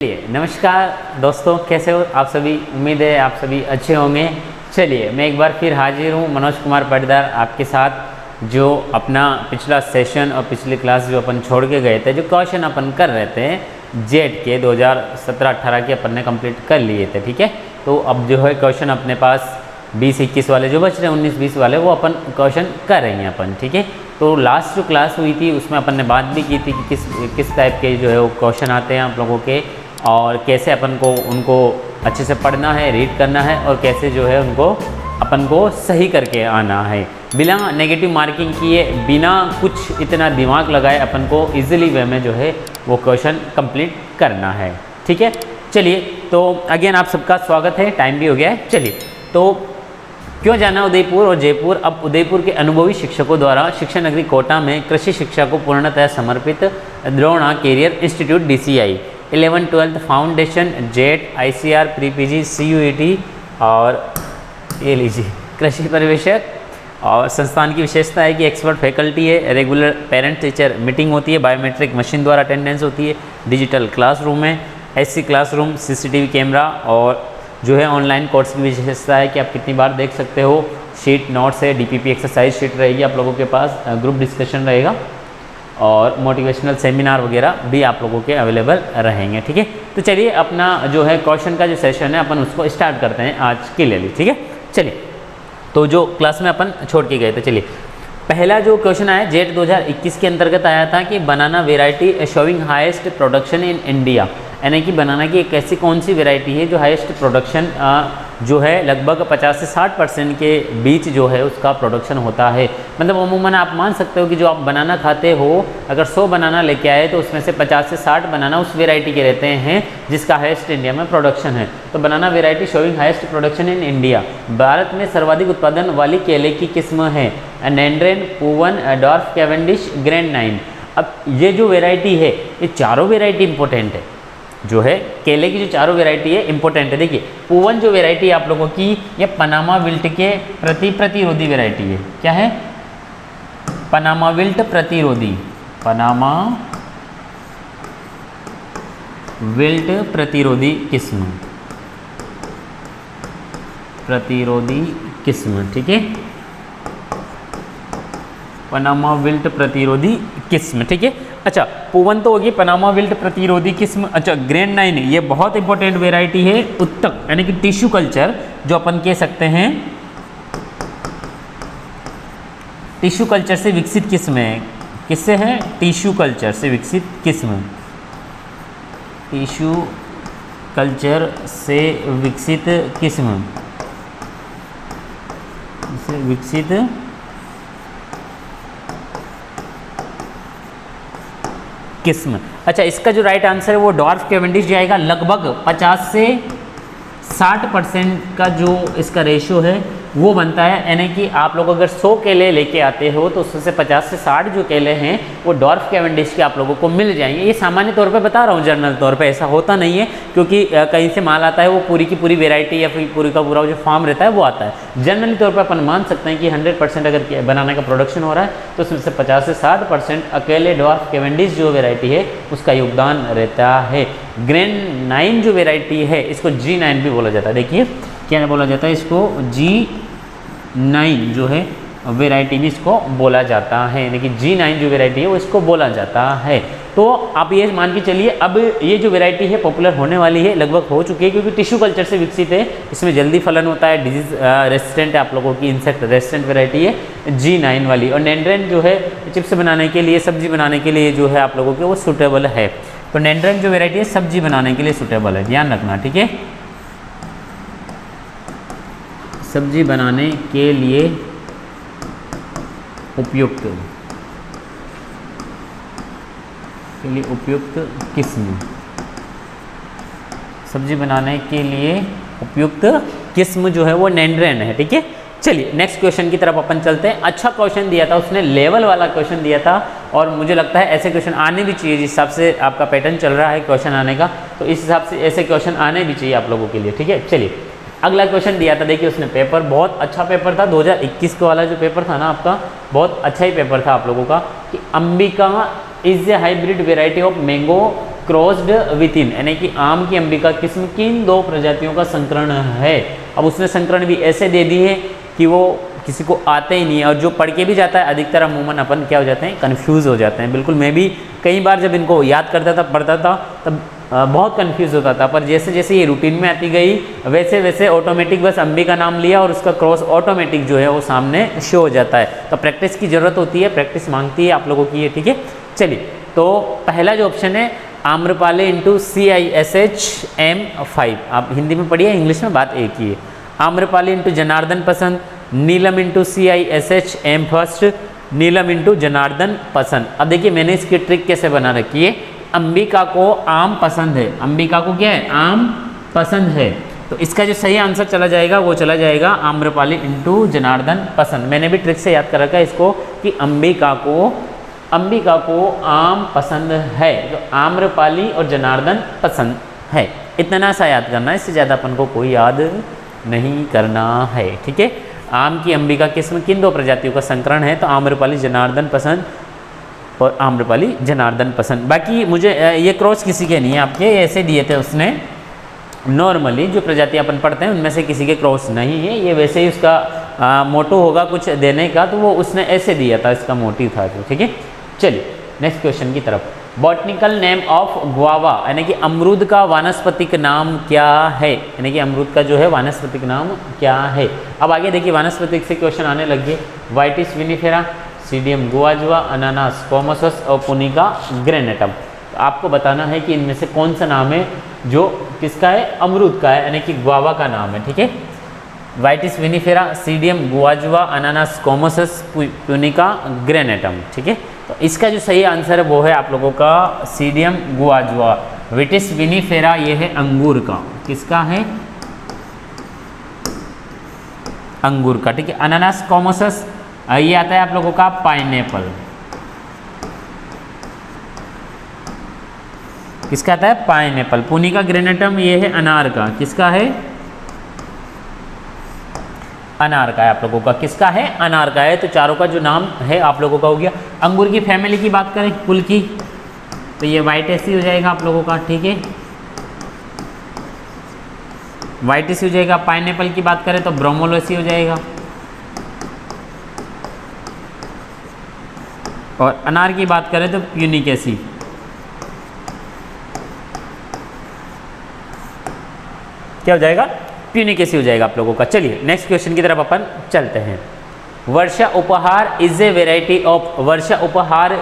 चलिए नमस्कार दोस्तों, कैसे हो आप सभी। उम्मीद है आप सभी अच्छे होंगे। चलिए मैं एक बार फिर हाजिर हूँ मनोज कुमार पाटीदार आपके साथ, जो अपना पिछला सेशन और पिछली क्लास जो अपन छोड़ के गए थे, जो क्वेश्चन अपन कर रहे थे जेट के 2017-18 के अपन ने कंप्लीट कर लिए थे। ठीक है, तो अब जो है क्वेश्चन अपने पास 20-21 वाले जो बच रहे हैं, 19-20 वाले, वो अपन क्वेश्चन कर रहे हैं अपन। ठीक है, तो लास्ट जो क्लास हुई थी उसमें अपन ने बात भी की थी कि किस टाइप के जो है वो क्वेश्चन आते हैं आप लोगों के, और कैसे अपन को उनको अच्छे से पढ़ना है, रीड करना है, और कैसे जो है उनको अपन को सही करके आना है बिना नेगेटिव मार्किंग किए, बिना कुछ इतना दिमाग लगाए अपन को इजीली वे में जो है वो क्वेश्चन कंप्लीट करना है। ठीक है, चलिए तो अगेन आप सबका स्वागत है। टाइम भी हो गया है। चलिए, तो क्यों जाना उदयपुर और जयपुर। अब उदयपुर के अनुभवी शिक्षकों द्वारा शिक्षा नगरी कोटा में कृषि शिक्षा को पूर्णतः समर्पित Drona career institute DCI 11-12 foundation JET ICR pre PG CUET और ये लीजिए कृषि परिवेशक। और संस्थान की विशेषता है कि एक्सपर्ट फैकल्टी है, रेगुलर पेरेंट टीचर मीटिंग होती है, बायोमेट्रिक मशीन द्वारा अटेंडेंस होती है, डिजिटल क्लासरूम है, SC क्लासरूम, CCTV कैमरा, और जो है ऑनलाइन कोर्स की विशेषता है कि आप कितनी बार देख सकते हो। शीट नोट्स है, DPP एक्सरसाइज शीट रहेगी आप लोगों के पास, ग्रुप डिस्कशन रहेगा, और मोटिवेशनल सेमिनार वगैरह भी आप लोगों के अवेलेबल रहेंगे। ठीक है, तो चलिए अपना जो है क्वेश्चन का जो सेशन है अपन उसको स्टार्ट करते हैं आज के लिए। ठीक है, चलिए तो जो क्लास में अपन छोड़ के गए थे, चलिए पहला जो क्वेश्चन आया जेट 2021 के अंतर्गत आया था कि banana variety showing highest production in India, यानी कि बनाना की एक ऐसी कौन सी वेराइटी है जो हाईएस्ट प्रोडक्शन जो है लगभग 50 से 60% के बीच जो है उसका प्रोडक्शन होता है। मतलब अमूमन आप मान सकते हो कि जो आप बनाना खाते हो, अगर 100 बनाना लेके आए तो उसमें से 50 से 60 बनाना उस वेराइटी के रहते हैं जिसका हाईएस्ट इंडिया में प्रोडक्शन है। तो banana variety showing highest production in India, Bharat में सर्वाधिक उत्पादन वाली केले की किस्म है Nendran, Poovan, dwarf, Cavendish, grand 9। अब ये जो वेराइटी है, ये चारों वेराइटी इंपॉर्टेंट है। जो है केले की जो चारों वेराइटी है इंपॉर्टेंट है। देखिए पूवन जो वेराइटी है आप लोगों की, ये पनामा विल्ट के प्रतिरोधी वेराइटी है। क्या है? पनामा विल्ट प्रतिरोधी, पनामा विल्ट प्रतिरोधी किस्म, प्रतिरोधी किस्म। ठीक है, पनामा विल्ट प्रतिरोधी किस्म। ठीक है, अच्छा पूवन तो होगी, पनामा विल्ट प्रतिरोधी किस्म। अच्छा ग्रैंड 9 ये बहुत इंपॉर्टेंट वेराइटी है, उत्तक यानी कि टिश्यू कल्चर जो अपन कह सकते हैं टिश्यू कल्चर से विकसित किस्म है। किससे है? टिश्यू कल्चर से विकसित किस्म, टिश्यू कल्चर से विकसित किस्म, से विकसित किस्म। अच्छा इसका जो राइट आंसर है वो डॉर्फ कैवेंडिश जाएगा। लगभग 50 से 60% का जो इसका रेशियो है वो बनता है, यानी कि आप लोग अगर 100 केले लेके आते हो तो उसमें से 50 से 60 जो केले हैं वो डॉर्फ कैवेंडिश के आप लोगों को मिल जाएंगे। ये सामान्य तौर पे बता रहा हूँ, जनरल तौर पे ऐसा होता नहीं है, क्योंकि कहीं से माल आता है वो पूरी की पूरी वेराइटी या फिर पूरी का पूरा जो फार्म रहता है वो आता है। जनरली तौर पर अपन मान सकते हैं कि 100% अगर बनाने का प्रोडक्शन हो रहा है तो उसमें से 50 से 60% अकेले डॉर्फ कैवेंडिश जो वेराइटी है उसका योगदान रहता है। ग्रैंड 9 जो वेराइटी है इसको G9 भी बोला जाता है। देखिए क्या बोला जाता है इसको, G9 जो है वेराइटी भी इसको बोला जाता है, यानी कि G9 जो वेराइटी है वो इसको बोला जाता है। तो आप ये मान के चलिए अब ये जो वेराइटी है पॉपुलर होने वाली है, लगभग हो चुकी है, क्योंकि टिश्यू कल्चर से विकसित है, इसमें जल्दी फलन होता है, डिजीज रेसिस्टेंट है आप लोगों की, इंसेक्ट रेसिस्टेंट वेराइटी है G9 वाली। और नैंड्रेन जो है चिप्स बनाने के लिए, सब्जी बनाने के लिए जो है आप लोगों के वो सूटेबल है। तो नैंड्रेन जो वेराइटी है सब्जी बनाने के लिए सूटेबल है, ध्यान रखना। ठीक है, सब्जी बनाने के लिए उपयुक्त, के लिए उपयुक्त किस्म, सब्जी बनाने के लिए उपयुक्त किस्म जो है वो नैंड्रेन है। ठीक है, चलिए नेक्स्ट क्वेश्चन की तरफ अपन चलते हैं। अच्छा क्वेश्चन दिया था उसने, लेवल वाला क्वेश्चन दिया था, और मुझे लगता है ऐसे क्वेश्चन आने भी चाहिए। जिस हिसाब से आपका पैटर्न चल रहा है क्वेश्चन आने का, तो इस हिसाब से ऐसे क्वेश्चन आने भी चाहिए आप लोगों के लिए। ठीक है, चलिए अगला क्वेश्चन दिया था। देखिए उसने पेपर बहुत अच्छा पेपर था, 2021 का वाला जो पेपर था ना आपका, बहुत अच्छा ही पेपर था आप लोगों का, कि Ambika is a hybrid variety of mango crossed with इन, यानी कि आम की अंबिका किस्म किन दो प्रजातियों का संकरण है। अब उसने संकरण भी ऐसे दे दी है कि वो किसी को आते ही नहीं है, और जो पढ़ के भी जाता है अधिकतर अमूमन अपन क्या हो जाते हैं, कंफ्यूज हो जाते हैं। बिल्कुल मैं भी कई बार जब इनको याद करता था, पढ़ता था, तब बहुत कंफ्यूज होता था, पर जैसे जैसे ये रूटीन में आती गई वैसे वैसे ऑटोमेटिक बस अंबिका नाम लिया और उसका क्रॉस ऑटोमेटिक जो है वो सामने शो हो जाता है। तो प्रैक्टिस की ज़रूरत होती है, प्रैक्टिस मांगती है आप लोगों की ये, ठीक है। चलिए, तो पहला जो ऑप्शन है आम्रपाली इंटू CISHM5, आप हिंदी में पढ़िए, इंग्लिश में बात एक ही है। आम्रपाली इंटू जनार्दन पसंद, नीलम इंटू CISHM फर्स्ट, नीलम इंटू जनार्दन पसंद। अब देखिए मैंने इसकी ट्रिक कैसे बना रखी है। अंबिका को आम पसंद है, अंबिका को क्या है, आम पसंद है, तो इसका जो सही आंसर चला जाएगा वो चला जाएगा आम्रपाली इंटू जनार्दन पसंद। मैंने भी ट्रिक से याद कर रखा है इसको कि अंबिका को आम पसंद है, तो आम्रपाली और जनार्दन पसंद है। इतना सा याद करना है, इससे ज़्यादा अपन को कोई याद नहीं करना है, ठीक है। आम की अंबिका किस्म किन दो प्रजातियों का संकरण है, तो आम्रपाली जनार्दन पसंद और आम्रपाली जनार्दन पसंद। बाकी मुझे ये क्रॉस किसी के नहीं है, आपके ऐसे दिए थे उसने, नॉर्मली जो प्रजाति अपन पढ़ते हैं उनमें से किसी के क्रॉस नहीं है, ये वैसे ही उसका मोटो होगा कुछ देने का, तो वो उसने ऐसे दिया था, इसका मोटिव था जो, ठीक है। चलिए नेक्स्ट क्वेश्चन की तरफ। बॉटनिकल नेम ऑफ गुआवा, यानी कि अमरूद का वानस्पतिक नाम क्या है, यानी कि अमरूद का जो है वानस्पतिक नाम क्या है। अब आगे देखिए वानस्पतिक से क्वेश्चन आने लग गए। वाइटिस विनिफेरा, सीडियम गुआजुआ, अनानास कॉमोसस और पुनिका ग्रेनेटम। तो आपको बताना है कि इनमें से कौन सा नाम है जो किसका है, अमरूद का है, यानी कि गुआवा का नाम है, ठीक है। वाइटिस विनिफेरा, सीडियम गुआजुआ, अनानास कॉमोसस, पुनिका ग्रेनेटम, ठीक है। तो इसका जो सही आंसर है वो है आप लोगों का सीडियम गुआजुआ। विटिस विनिफेरा ये है अंगूर का, किसका है, अंगूर का, ठीक है। अनानास कॉमोसस ये आता है आप लोगों का पाइनएप्पल, किसका आता है, पाइनएप्पल। पुनिका ग्रेनेटम ये है अनार का, किसका है, अनार का है आप लोगों का, किसका है, अनार का है। तो चारों का जो नाम है आप लोगों का हो गया। अंगूर की फैमिली की बात करें कुल की, तो ये वाइटेसी हो जाएगा आप लोगों का, ठीक है, वाइटेसी हो जाएगा। पाइनएप्पल की बात करें तो ब्रोमोलोसी हो जाएगा, और अनार की बात करें तो प्यूनिकेसी। क्या हो जाएगा, प्यूनिकेसी हो जाएगा आप लोगों का। चलिए नेक्स्ट क्वेश्चन की तरफ अपन चलते हैं। वर्षा उपहार इज ए वेराइटी ऑफ, वर्षा उपहार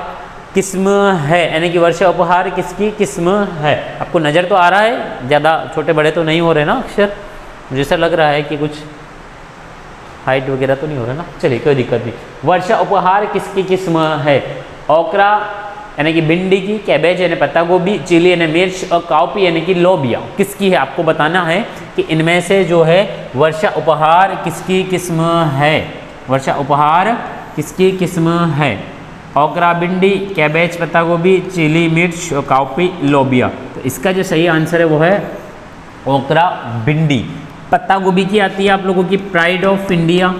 किस्म है, यानी कि वर्षा उपहार किसकी किस्म है। आपको नज़र तो आ रहा है, ज़्यादा छोटे बड़े तो नहीं हो रहे ना अक्षर, मुझे ऐसा लग रहा है कि कुछ हाइट वगैरह तो नहीं हो रहा ना। चलिए कोई दिक्कत नहीं। वर्षा उपहार किसकी किस्म है, ओकरा यानी कि भिंडी की, कैबेज यानी पत्ता गोभी, चिली यानी मिर्च, और काउपी यानी कि लोबिया किसकी है। आपको बताना है कि इनमें से जो है वर्षा उपहार किसकी किस्म है, वर्षा उपहार किसकी किस्म है। ओकरा भिंडी, कैबेज पत्ता गोभी, चिली मिर्च और काउपी लोबिया। तो इसका जो सही आंसर है वो है ओकरा भिंडी। पत्ता गोभी की आती है आप लोगों की pride of India,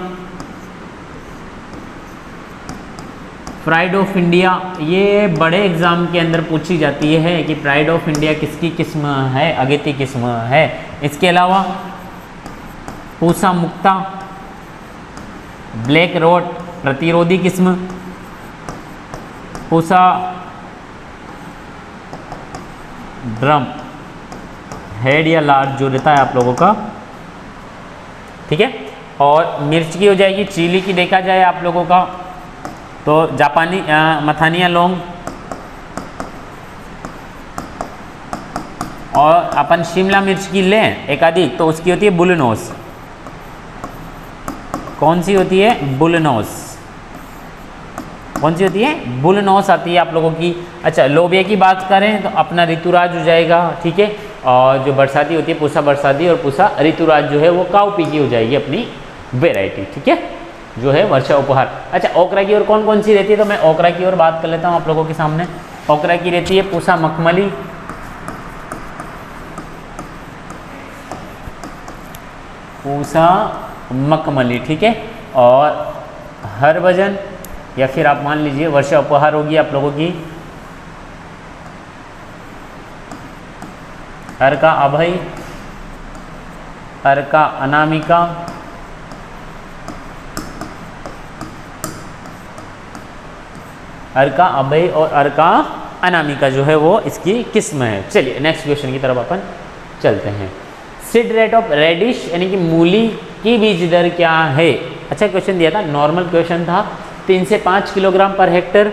pride of India ये बड़े एग्जाम के अंदर पूछी जाती है कि प्राइड ऑफ इंडिया किसकी किस्म है, अगेती किस्म है। इसके अलावा पूसा मुक्ता, ब्लैक रोड प्रतिरोधी किस्म, पूसा ड्रम हेड या लार्ज जो रहता है आप लोगों का, ठीक है। और मिर्च की हो जाएगी, चिली की देखा जाए आप लोगों का तो जापानी मथानिया लौंग, और अपन शिमला मिर्च की लें एक आधी तो उसकी होती है बुलनोस। कौन सी होती है, बुलनोस, कौन सी होती है, बुलनोस आती है आप लोगों की। अच्छा लोबिया की बात करें तो अपना ऋतुराज हो जाएगा, ठीक है। और जो बरसाती होती है पूसा बरसाती, और पूसा ऋतुराज जो है वो काउपी की हो जाएगी अपनी वेराइटी, ठीक है, जो है वर्षा उपहार। अच्छा ओकरा की और कौन कौन सी रहती है, तो मैं ओकरा की और बात कर लेता हूँ आप लोगों के सामने। ओकरा की रहती है पूसा मखमली, पूसा मखमली, ठीक है। और हरभजन या फिर आप मान लीजिए वर्षा उपहार होगी आप लोगों की अर्का अभय, अर्का अनामिका, अर्का अभय और अर्का अनामिका जो है वो इसकी किस्म है। चलिए नेक्स्ट क्वेश्चन की तरफ अपन चलते हैं। सीड रेट ऑफ रेडिश यानी कि मूली की बीज दर क्या है? अच्छा क्वेश्चन दिया था, नॉर्मल क्वेश्चन था। 3 से 5 किलोग्राम पर हेक्टर,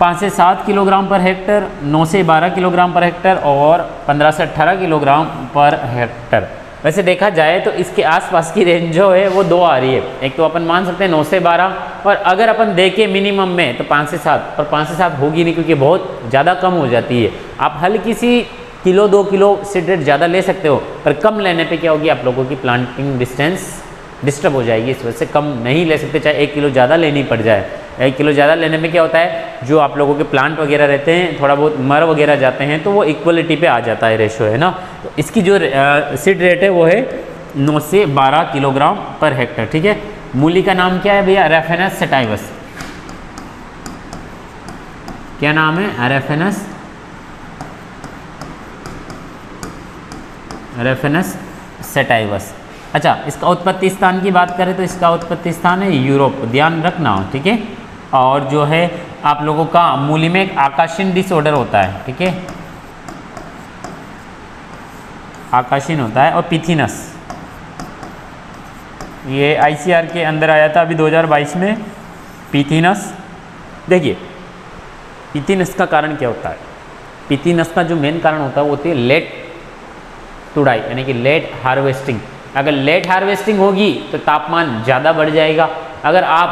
5 से 7 किलोग्राम पर हेक्टर, 9 से 12 किलोग्राम पर हेक्टर और 15 से 18 किलोग्राम पर हेक्टर। वैसे देखा जाए तो इसके आसपास की रेंज जो है वो 2 आ रही है। एक तो अपन मान सकते हैं 9 से 12, और अगर अपन देखें मिनिमम में तो 5 से 7, पर 5 से 7 होगी नहीं क्योंकि बहुत ज़्यादा कम हो जाती है। आप हल्की सी किलो 2 किलो सीड रेट ज़्यादा ले सकते हो, पर कम लेने पे क्या होगी, आप लोगों की प्लांटिंग डिस्टेंस डिस्टर्ब हो जाएगी। इस वजह से कम नहीं ले सकते, चाहे 1 किलो ज़्यादा लेनी पड़ जाए। 1 किलो ज़्यादा लेने में क्या होता है, जो आप लोगों के प्लांट वगैरह रहते हैं थोड़ा बहुत मर वगैरह जाते हैं तो वो इक्वलिटी पे आ जाता है, रेशो है ना। तो इसकी जो सीड रेट है वो है 9 से 12 किलोग्राम पर हेक्टर। ठीक है, मूली का नाम क्या है भैया? Raphanus sativus. क्या नाम है? Raphanus sativus. अच्छा, इसका उत्पत्ति स्थान की बात करें तो इसका उत्पत्ति स्थान है यूरोप, ध्यान रखना। ठीक है, और जो है आप लोगों का मूली में एक आकाशीन डिसऑर्डर होता है। ठीक है, आकाशीन होता है, और पिथीनस, ये आईसीआर के अंदर आया था अभी 2022 में, पिथीनस। देखिए पिथीनस का कारण क्या होता है? पिथीनस का जो मेन कारण होता है वो होती है लेट तुड़ाई यानी कि लेट हार्वेस्टिंग। अगर लेट हार्वेस्टिंग होगी तो तापमान ज़्यादा बढ़ जाएगा। अगर आप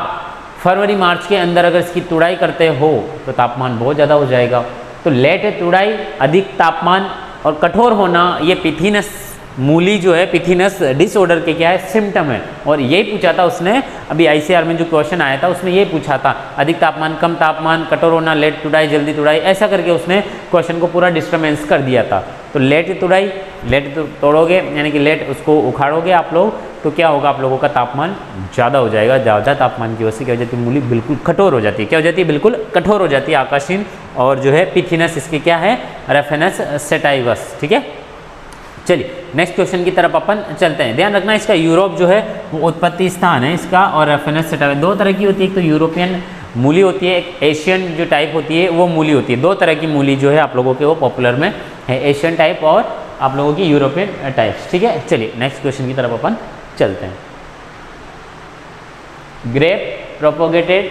फरवरी मार्च के अंदर अगर इसकी तुड़ाई करते हो तो तापमान बहुत ज़्यादा हो जाएगा। तो लेट तुड़ाई, अधिक तापमान और कठोर होना, ये पिथीनस मूली जो है, पिथीनस डिसऑर्डर के क्या है, सिम्टम है। और यही पूछा था उसने अभी आईसीआर में जो क्वेश्चन आया था उसमें यही पूछा था, अधिक तापमान, कम तापमान, कठोर होना, लेट तुड़ाई, जल्दी तुड़ाई, ऐसा करके उसने क्वेश्चन को पूरा डिस्टर्बेंस कर दिया था। तो लेट तुड़ाई, लेट तोड़ोगे यानी कि लेट उसको उखाड़ोगे आप लोग तो क्या होगा, आप लोगों का तापमान ज़्यादा हो जाएगा। ज़्यादा तापमान की वजह से क्या हो जाती है, मूली बिल्कुल कठोर हो जाती है। क्या हो जाती है? बिल्कुल कठोर हो जाती है, आकाशीन। और जो है पिथीनस इसकी क्या है, रेफेनस सेटाइवस। ठीक है, चलिए नेक्स्ट क्वेश्चन की तरफ अपन चलते हैं। ध्यान रखना इसका यूरोप जो है वो उत्पत्ति स्थान है इसका, और रेफेनस सेटाइवस। 2 तरह की होती है, एक तो यूरोपियन मूली होती है, एक एशियन जो टाइप होती है वो मूली होती है। 2 तरह की मूली जो है आप लोगों के वो पॉपुलर में है, एशियन टाइप और आप लोगों की यूरोपियन टाइप्स। ठीक है, चलिए नेक्स्ट क्वेश्चन की तरफ अपन चलते हैं। ग्रेप प्रोपोगेटेड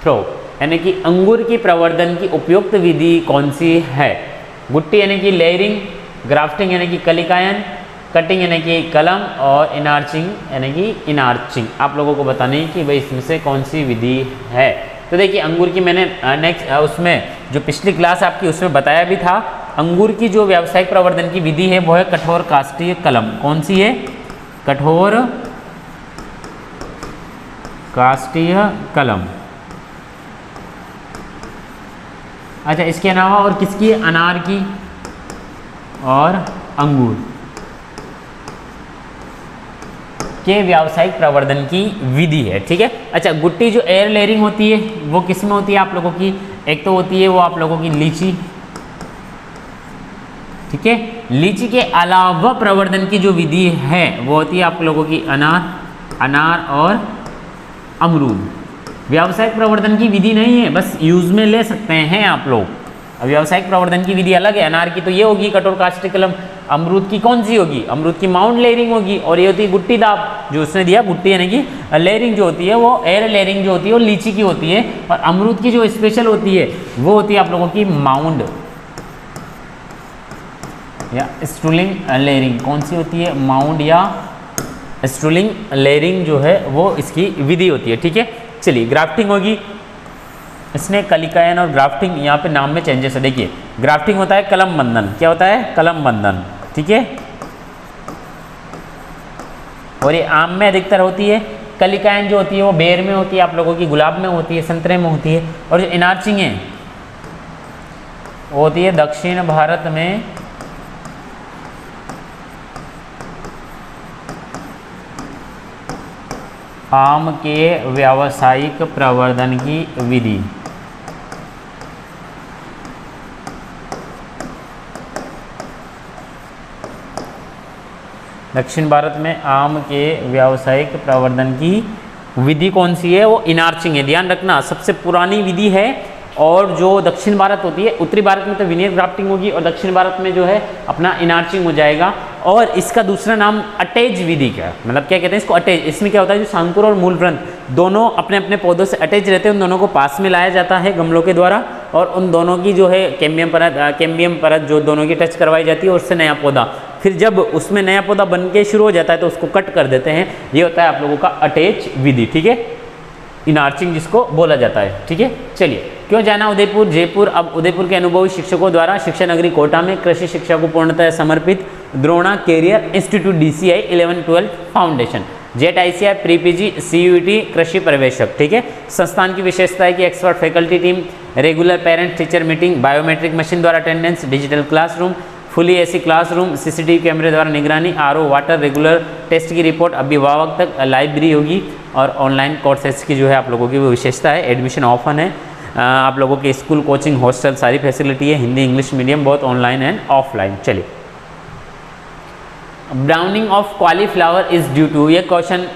थ्रो यानी कि अंगूर की प्रवर्धन की उपयुक्त विधि कौन सी है? गुट्टी यानी कि लेयरिंग, ग्राफ्टिंग यानी कि कलिकायन, कटिंग यानी कि कलम, और इनार्चिंग यानी कि इनार्चिंग। आप लोगों को बताना है कि भाई इसमें से कौन सी विधि है। तो देखिए अंगूर की मैंने नेक्स्ट उसमें जो पिछली क्लास आपकी उसमें बताया भी था, अंगूर की जो व्यावसायिक प्रवर्धन की विधि है वो है कठोर काष्ठीय कलम। कौन सी है? कठोर काष्ठीय कलम। अच्छा, इसके अलावा और किसकी? अनार की और अंगूर के व्यावसायिक प्रवर्धन की विधि है। ठीक है, अच्छा गुट्टी जो एयर लेयरिंग होती है वो किस में होती है आप लोगों की? एक तो होती है वो आप लोगों की लीची। ठीक है, लीची के अलावा प्रवर्धन की जो विधि है वो होती है आप लोगों की अनार और अमरूद। व्यावसायिक प्रवर्धन की विधि नहीं है, बस यूज में ले सकते हैं आप लोग। व्यावसायिक प्रवर्धन की विधि अलग है। अनार की तो ये होगी कठोर काष्ठीय कलम, अमरूद की कौन सी होगी? अमरूद की माउंट लेयरिंग होगी, और ये होती है गुट्टी दाब जो उसने दिया। गुट्टी यानी कि लेयरिंग जो होती है वो एयर लेयरिंग जो होती है वो लीची की होती है, और अमरूद की जो स्पेशल होती है वो होती है आप लोगों की माउंड या स्टूलिंग लेयरिंग। कौन सी होती है? माउंड या स्टूलिंग लेयरिंग जो है वो इसकी विधि होती है। ठीक है, चलिए ग्राफ्टिंग होगी। इसने कलिकायन और ग्राफ्टिंग यहाँ पे नाम में चेंजेस है। देखिए ग्राफ्टिंग होता है कलम बंधन। क्या होता है? कलम बंधन। ठीक है, और ये आम में अधिकतर होती है। कलिकायन जो होती है वो बेर में होती है, आप लोगों की गुलाब में होती है, संतरे में होती है। और जो इनार्चिंग है वो होती है दक्षिण भारत में आम के व्यावसायिक प्रवर्धन की विधि। दक्षिण भारत में आम के व्यावसायिक प्रवर्धन की विधि कौन सी है? वो इनार्चिंग है। ध्यान रखना, सबसे पुरानी विधि है। और जो दक्षिण भारत होती है, उत्तरी भारत में तो विनियर ग्राफ्टिंग होगी और दक्षिण भारत में जो है अपना इनार्चिंग हो जाएगा। और इसका दूसरा नाम अटैच विधि का, मतलब क्या कहते हैं इसको, अटैच। इसमें क्या होता है, जो शांकुर और मूल ग्रंथ दोनों अपने अपने पौधों से अटैच रहते हैं, उन दोनों को पास में लाया जाता है गमलों के द्वारा, और उन दोनों की जो है कैम्बियम परत जो दोनों की टच करवाई जाती है, और उससे नया पौधा, फिर जब उसमें नया पौधा बन के शुरू हो जाता है तो उसको कट कर देते हैं। ये होता है आप लोगों का अटैच विधि, ठीक है, इनार्चिंग जिसको बोला जाता है, ठीक है। चलिए, क्यों जाना उदयपुर? जयपुर। अब उदयपुर के अनुभवी शिक्षकों द्वारा शिक्षा नगरी कोटा में कृषि शिक्षा को पूर्णतः समर्पित Drona career institute DCI 11-12 foundation, JET ICI pre PG CUET कृषि प्रवेशक, ठीक है। संस्थान की विशेषता है कि expert faculty team, regular parent teacher meeting, biometric machine द्वारा attendance, digital classroom, fully AC classroom, CCTV कैमरे द्वारा निगरानी, RO वाटर, रेगुलर टेस्ट की रिपोर्ट, अभिभावक तक लाइब्रेरी होगी, और ऑनलाइन कोर्सेज की जो है आप लोगों की वो विशेषता है। एडमिशन ओपन है, आप लोगों के स्कूल, कोचिंग, हॉस्टल सारी फैसिलिटी है, Hindi English medium both online and offline. चलिए, browning of cauliflower is due to, ये क्वेश्चन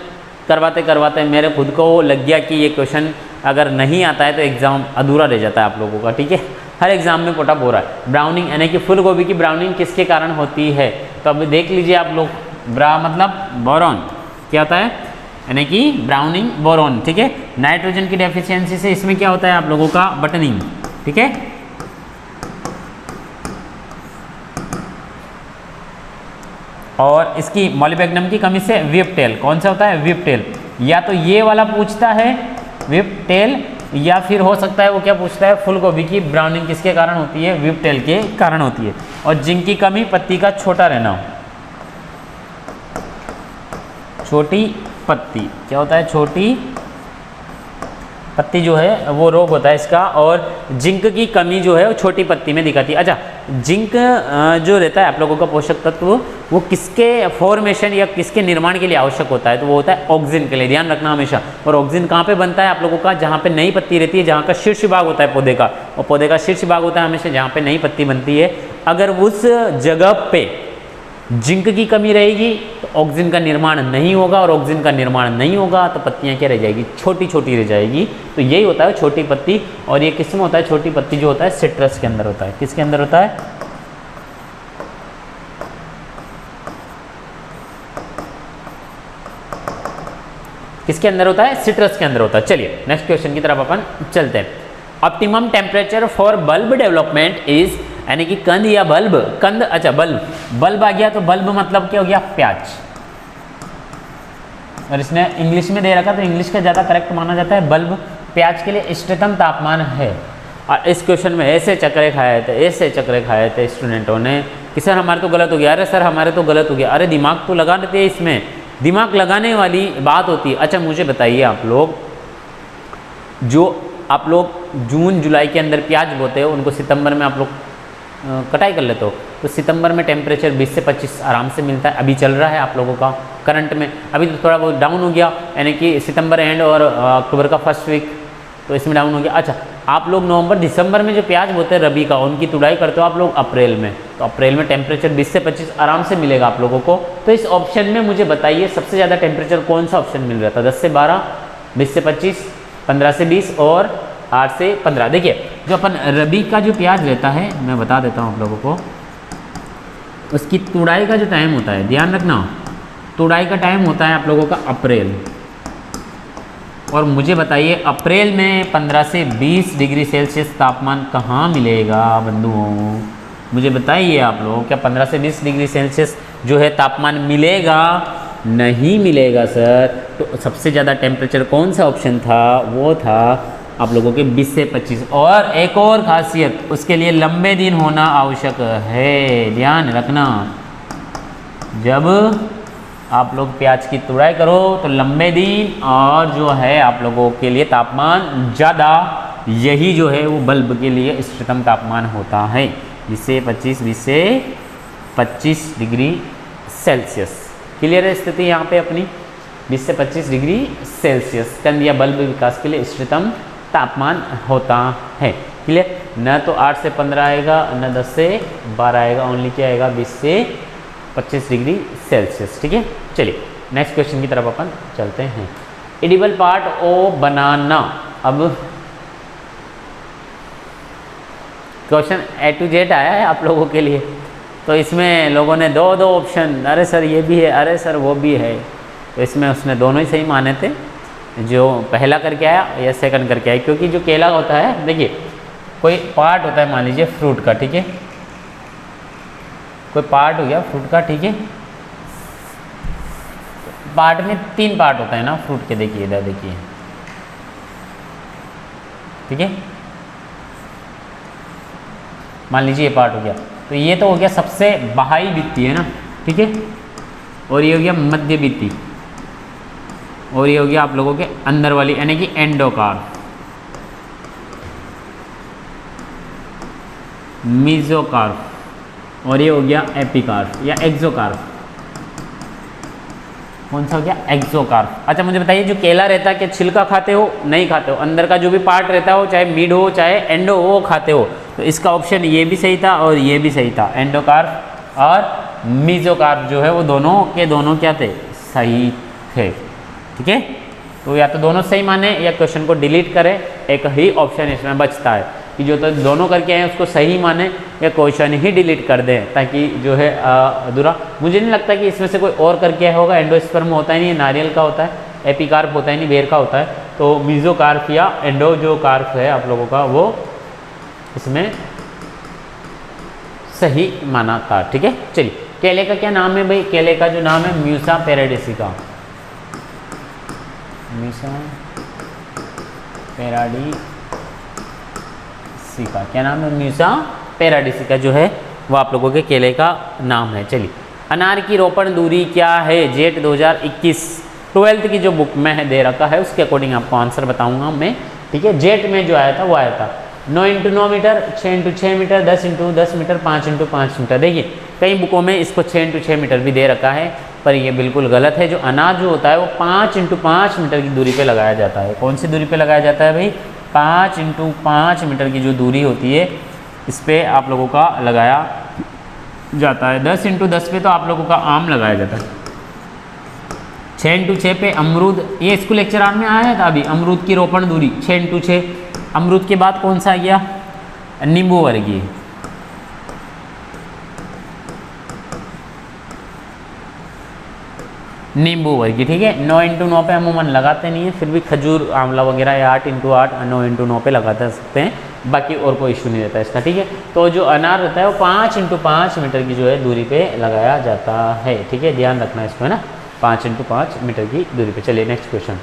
करवाते करवाते मेरे खुद को लग गया कि ये क्वेश्चन अगर नहीं आता है तो एग्जाम अधूरा रह जाता है आप लोगों का, ठीक है। हर एग्जाम में पोटा हो रहा है। ब्राउनिंग यानी कि फूल गोभी की ब्राउनिंग किसके कारण होती है? तो अब देख लीजिए आप लोग, ब्रा मतलब बोरॉन, क्या होता है, यानी कि ब्राउनिंग बोरॉन, ठीक है। नाइट्रोजन की डेफिशिएंसी से इसमें क्या होता है आप लोगों का, बटनिंग, ठीक है। और इसकी मॉलिबेगनम की कमी से विपटेल, कौन सा होता है, विपटेल। या तो ये वाला पूछता है विपटेल, या फिर हो सकता है वो क्या पूछता है, फूल गोभी की ब्राउनिंग किसके कारण होती है, विपटेल के कारण होती है। और जिंक की कमी, पत्ती का छोटा रहना, छोटी पत्ती, क्या होता है, छोटी पत्ती जो है वो रोग होता है इसका। और जिंक की कमी जो है वो छोटी पत्ती में दिखाती है। अच्छा, जिंक जो रहता है आप लोगों का पोषक तत्व, वो किसके फॉर्मेशन या किसके निर्माण के लिए आवश्यक होता है? तो वो होता है ऑक्सिन के लिए, ध्यान रखना हमेशा। और ऑक्सिन कहाँ पे बनता है आप लोगों का, जहाँ पे नई पत्ती रहती है, जहाँ का शीर्ष भाग होता है पौधे का, और पौधे का शीर्ष भाग होता है हमेशा जहाँ पे नई पत्ती बनती है। अगर उस जगह पे जिंक की कमी रहेगी तो ऑक्सिन का निर्माण नहीं होगा, और ऑक्सिन का निर्माण नहीं होगा तो पत्तियां क्या रह जाएगी, छोटी छोटी रह जाएगी। तो यही होता है छोटी पत्ती। और ये किस में होता है, छोटी पत्ती जो होता है सिट्रस के अंदर होता है। किसके अंदर होता है, किसके अंदर होता है, सिट्रस के अंदर होता है। चलिए नेक्स्ट क्वेश्चन की तरफ अपन चलते हैं। Optimum temperature for bulb development is, यानी कि कंद या बल्ब, कंद, अच्छा बल्ब आ गया, तो बल्ब मतलब क्या हो गया, प्याज। और इसने इंग्लिश में दे रखा तो इंग्लिश का ज़्यादा करेक्ट माना जाता है। बल्ब प्याज के लिए इष्टतम तापमान है। और इस क्वेश्चन में ऐसे चक्रे खाए थे, ऐसे चक्रे खाए थे स्टूडेंटों ने कि सर हमारे तो गलत हो गया, अरे सर हमारे तो गलत हो गया। अरे दिमाग तो लगा देते हैं, इसमें दिमाग लगाने वाली बात होती है। अच्छा मुझे बताइए आप लोग, जो आप लोग जून जुलाई के अंदर प्याज बोते हो, उनको सितंबर में आप लोग कटाई कर लेते हो, तो सितंबर में टेम्परेचर 20 से 25 आराम से मिलता है। अभी चल रहा है आप लोगों का करंट में, अभी तो थोड़ा बहुत डाउन हो गया, यानी कि सितंबर एंड और अक्टूबर का फर्स्ट वीक, तो इसमें डाउन हो गया। अच्छा आप लोग नवंबर दिसंबर में जो प्याज बोते हैं रबी का, उनकी तुड़ाई करते हो आप लोग अप्रैल में, तो अप्रैल में टेम्परेचर 20 से 25 आराम से मिलेगा आप लोगों को। तो इस ऑप्शन में मुझे बताइए सबसे ज़्यादा टेम्परेचर कौन सा ऑप्शन मिल रहा था, 10 से 12, 20 से 25, 15 से 20 और 8 से 15। देखिए जो अपन रबी का जो प्याज रहता है, मैं बता देता हूँ आप लोगों को, उसकी तुड़ाई का जो टाइम होता है, ध्यान रखना, तुड़ाई का टाइम होता है आप लोगों का अप्रैल। और मुझे बताइए अप्रैल में 15 से 20 डिग्री सेल्सियस तापमान कहाँ मिलेगा बंधुओं, मुझे बताइए आप लोग, क्या 15 से 20 डिग्री सेल्सियस जो है तापमान मिलेगा? नहीं मिलेगा सर। तो सबसे ज़्यादा टेम्परेचर कौन सा ऑप्शन था, वो था आप लोगों के 20 से 25। और एक और खासियत, उसके लिए लंबे दिन होना आवश्यक है, ध्यान रखना। जब आप लोग प्याज की तुड़ाई करो तो लंबे दिन और जो है आप लोगों के लिए तापमान ज़्यादा, यही जो है वो बल्ब के लिए इष्टतम तापमान होता है, 20 से 25 डिग्री सेल्सियस। क्लियर है स्थिति यहाँ पे अपनी, 20 से 25 डिग्री सेल्सियस कंद या बल्ब विकास के लिए इष्टतम तापमान होता है। क्लियर, न तो 8 से 15 आएगा, न 10 से 12 आएगा, ओनली क्या आएगा 20 से 25 डिग्री सेल्सियस। ठीक है, चलिए नेक्स्ट क्वेश्चन की तरफ अपन चलते हैं। एडिबल पार्ट ओ बनाना। अब क्वेश्चन A to Z आया है आप लोगों के लिए, तो इसमें लोगों ने दो ऑप्शन, अरे सर ये भी है, अरे सर वो भी है, तो इसमें उसने दोनों ही सही माने थे, जो पहला करके आया या सेकंड करके आया। क्योंकि जो केला होता है, देखिए कोई पार्ट होता है, मान लीजिए फ्रूट का, ठीक है, कोई पार्ट हो गया फ्रूट का, ठीक है, पार्ट में 3 पार्ट होता है ना फ्रूट के, देखिए इधर देखिए, ठीक है, मान लीजिए ये पार्ट हो गया, तो ये तो हो गया सबसे बाहरी भित्ति है ना, ठीक है, और ये हो गया मध्य भित्ति, और ये हो गया आप लोगों के अंदर वाली यानी कि एंडोकार्प, मीजोकार्प, और ये हो गया एपिकार्प या एक्सोकार्प। कौन सा हो गया? एक्सोकार्प। अच्छा मुझे बताइए, जो केला रहता है क्या छिलका खाते हो? नहीं खाते हो, अंदर का जो भी पार्ट रहता हो, चाहे मिड हो चाहे एंडो हो, वो खाते हो। तो इसका ऑप्शन ये भी सही था और ये भी सही था, एंडोकार्प और मीजोकार्प जो है वो दोनों के दोनों क्या थे? सही थे। ठीक है, तो या तो दोनों सही माने या क्वेश्चन को डिलीट करें, एक ही ऑप्शन इसमें बचता है कि जो तो दोनों करके आए उसको सही माने या क्वेश्चन ही डिलीट कर दें, ताकि जो है अधूरा। मुझे नहीं लगता कि इसमें से कोई और करके आया होगा। एंडोस्पर्म होता ही नहीं, नारियल का होता है, एपिकार्प होता ही नहीं, बेर का होता है, तो मीजोकार्प या एंडो जो कार्प है आप लोगों का वो इसमें सही माना था। ठीक है, चलिए केले का क्या नाम है भाई? केले का जो नाम है म्यूसा पैराडिसिका, म्यूसा पैराडिसिका, क्या नाम है? म्यूसा पैराडिसिका जो है वो आप लोगों के केले का नाम है। चलिए, अनार की रोपण दूरी क्या है? जेट 2021 12th की जो बुक में है दे रखा है, उसके अकॉर्डिंग आपको आंसर बताऊंगा मैं। ठीक है, जेट में जो आया था वो आया था 9 × 9 मीटर, 6 × 6 मीटर, 10 × 10 मीटर, 5 × 5 मीटर। देखिए कई बुकों में इसको 6 × 6 मीटर भी दे रखा है, पर ये बिल्कुल गलत है। जो अनाज जो होता है वो 5 × 5 मीटर की दूरी पे लगाया जाता है। कौन सी दूरी पे लगाया जाता है भाई? 5 × 5 मीटर की जो दूरी होती है इस पे आप लोगों का लगाया जाता है। 10 × 10 पे तो आप लोगों का आम लगाया जाता है। 6 × 6 पे अमरूद, ये स्कूल लेक्चर में आया था अभी, अमरूद की रोपण दूरी 6 × 6। अमरूद के बाद कौन सा आ गया? नींबू वर्गीय। नींबू वर्गीय, ठीक है। 9 × 9 पे अमूमन लगाते नहीं है, फिर भी खजूर आंवला वगैरह या 8 × 8 9 × 9 पे लगाते सकते हैं, बाकी और कोई इशू नहीं रहता इसका। ठीक है, तो जो अनार रहता है वो 5 × 5 मीटर की जो है दूरी पे लगाया जाता है। ठीक है, ध्यान रखना इसको, है ना, 5 × 5 मीटर की दूरी पे। चलिए नेक्स्ट क्वेश्चन।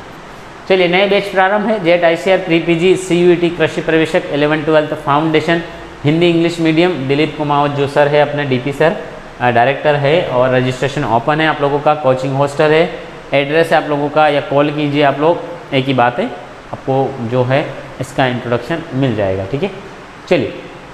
चलिए, नए बैच प्रारंभ है। Jet ICAR pre PG CUET कृषि प्रवेशक 11-12 foundation Hindi English medium. Dilip Kumawat जो सर है अपने DP सर डायरेक्टर है, और रजिस्ट्रेशन ओपन है आप लोगों का। कोचिंग हॉस्टल है, एड्रेस है आप लोगों का, या कॉल कीजिए आप लोग, एक ही बात है, आपको जो है इसका इंट्रोडक्शन मिल जाएगा। ठीक है, चलिए,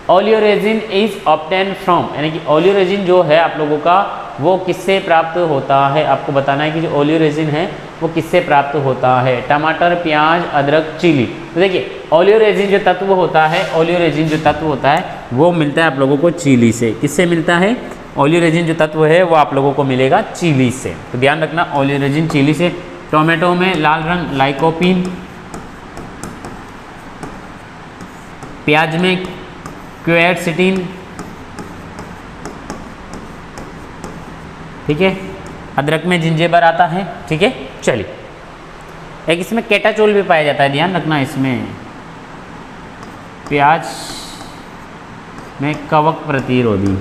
ओलियोरेजिन इज ऑब्टेन फ्रॉम, यानी कि ओलियोरेजिन जो है आप लोगों का वो किससे प्राप्त होता है? आपको बताना है कि जो ओलियोरेजिन है वो किससे प्राप्त होता है? टमाटर, प्याज, अदरक, चिली। तो देखिए ओलियोरेजिन जो तत्व होता है, ओलियोरेजिन जो तत्व होता है वो मिलता है आप लोगों को चिली से। किससे मिलता है? ओलियोरेजिन जो तत्व है वो आप लोगों को मिलेगा चिली से। तो ध्यान रखना, ओलियोरेजिन चिली से। टोमेटो में लाल रंग लाइकोपीन, प्याज में क्वेरसिटीन, ठीक है, अदरक में जिंजेबर आता है। ठीक है, चलिए, एक इसमें केटाचोल भी पाया जाता है, ध्यान रखना इसमें। प्याज में कवक प्रतिरोधी,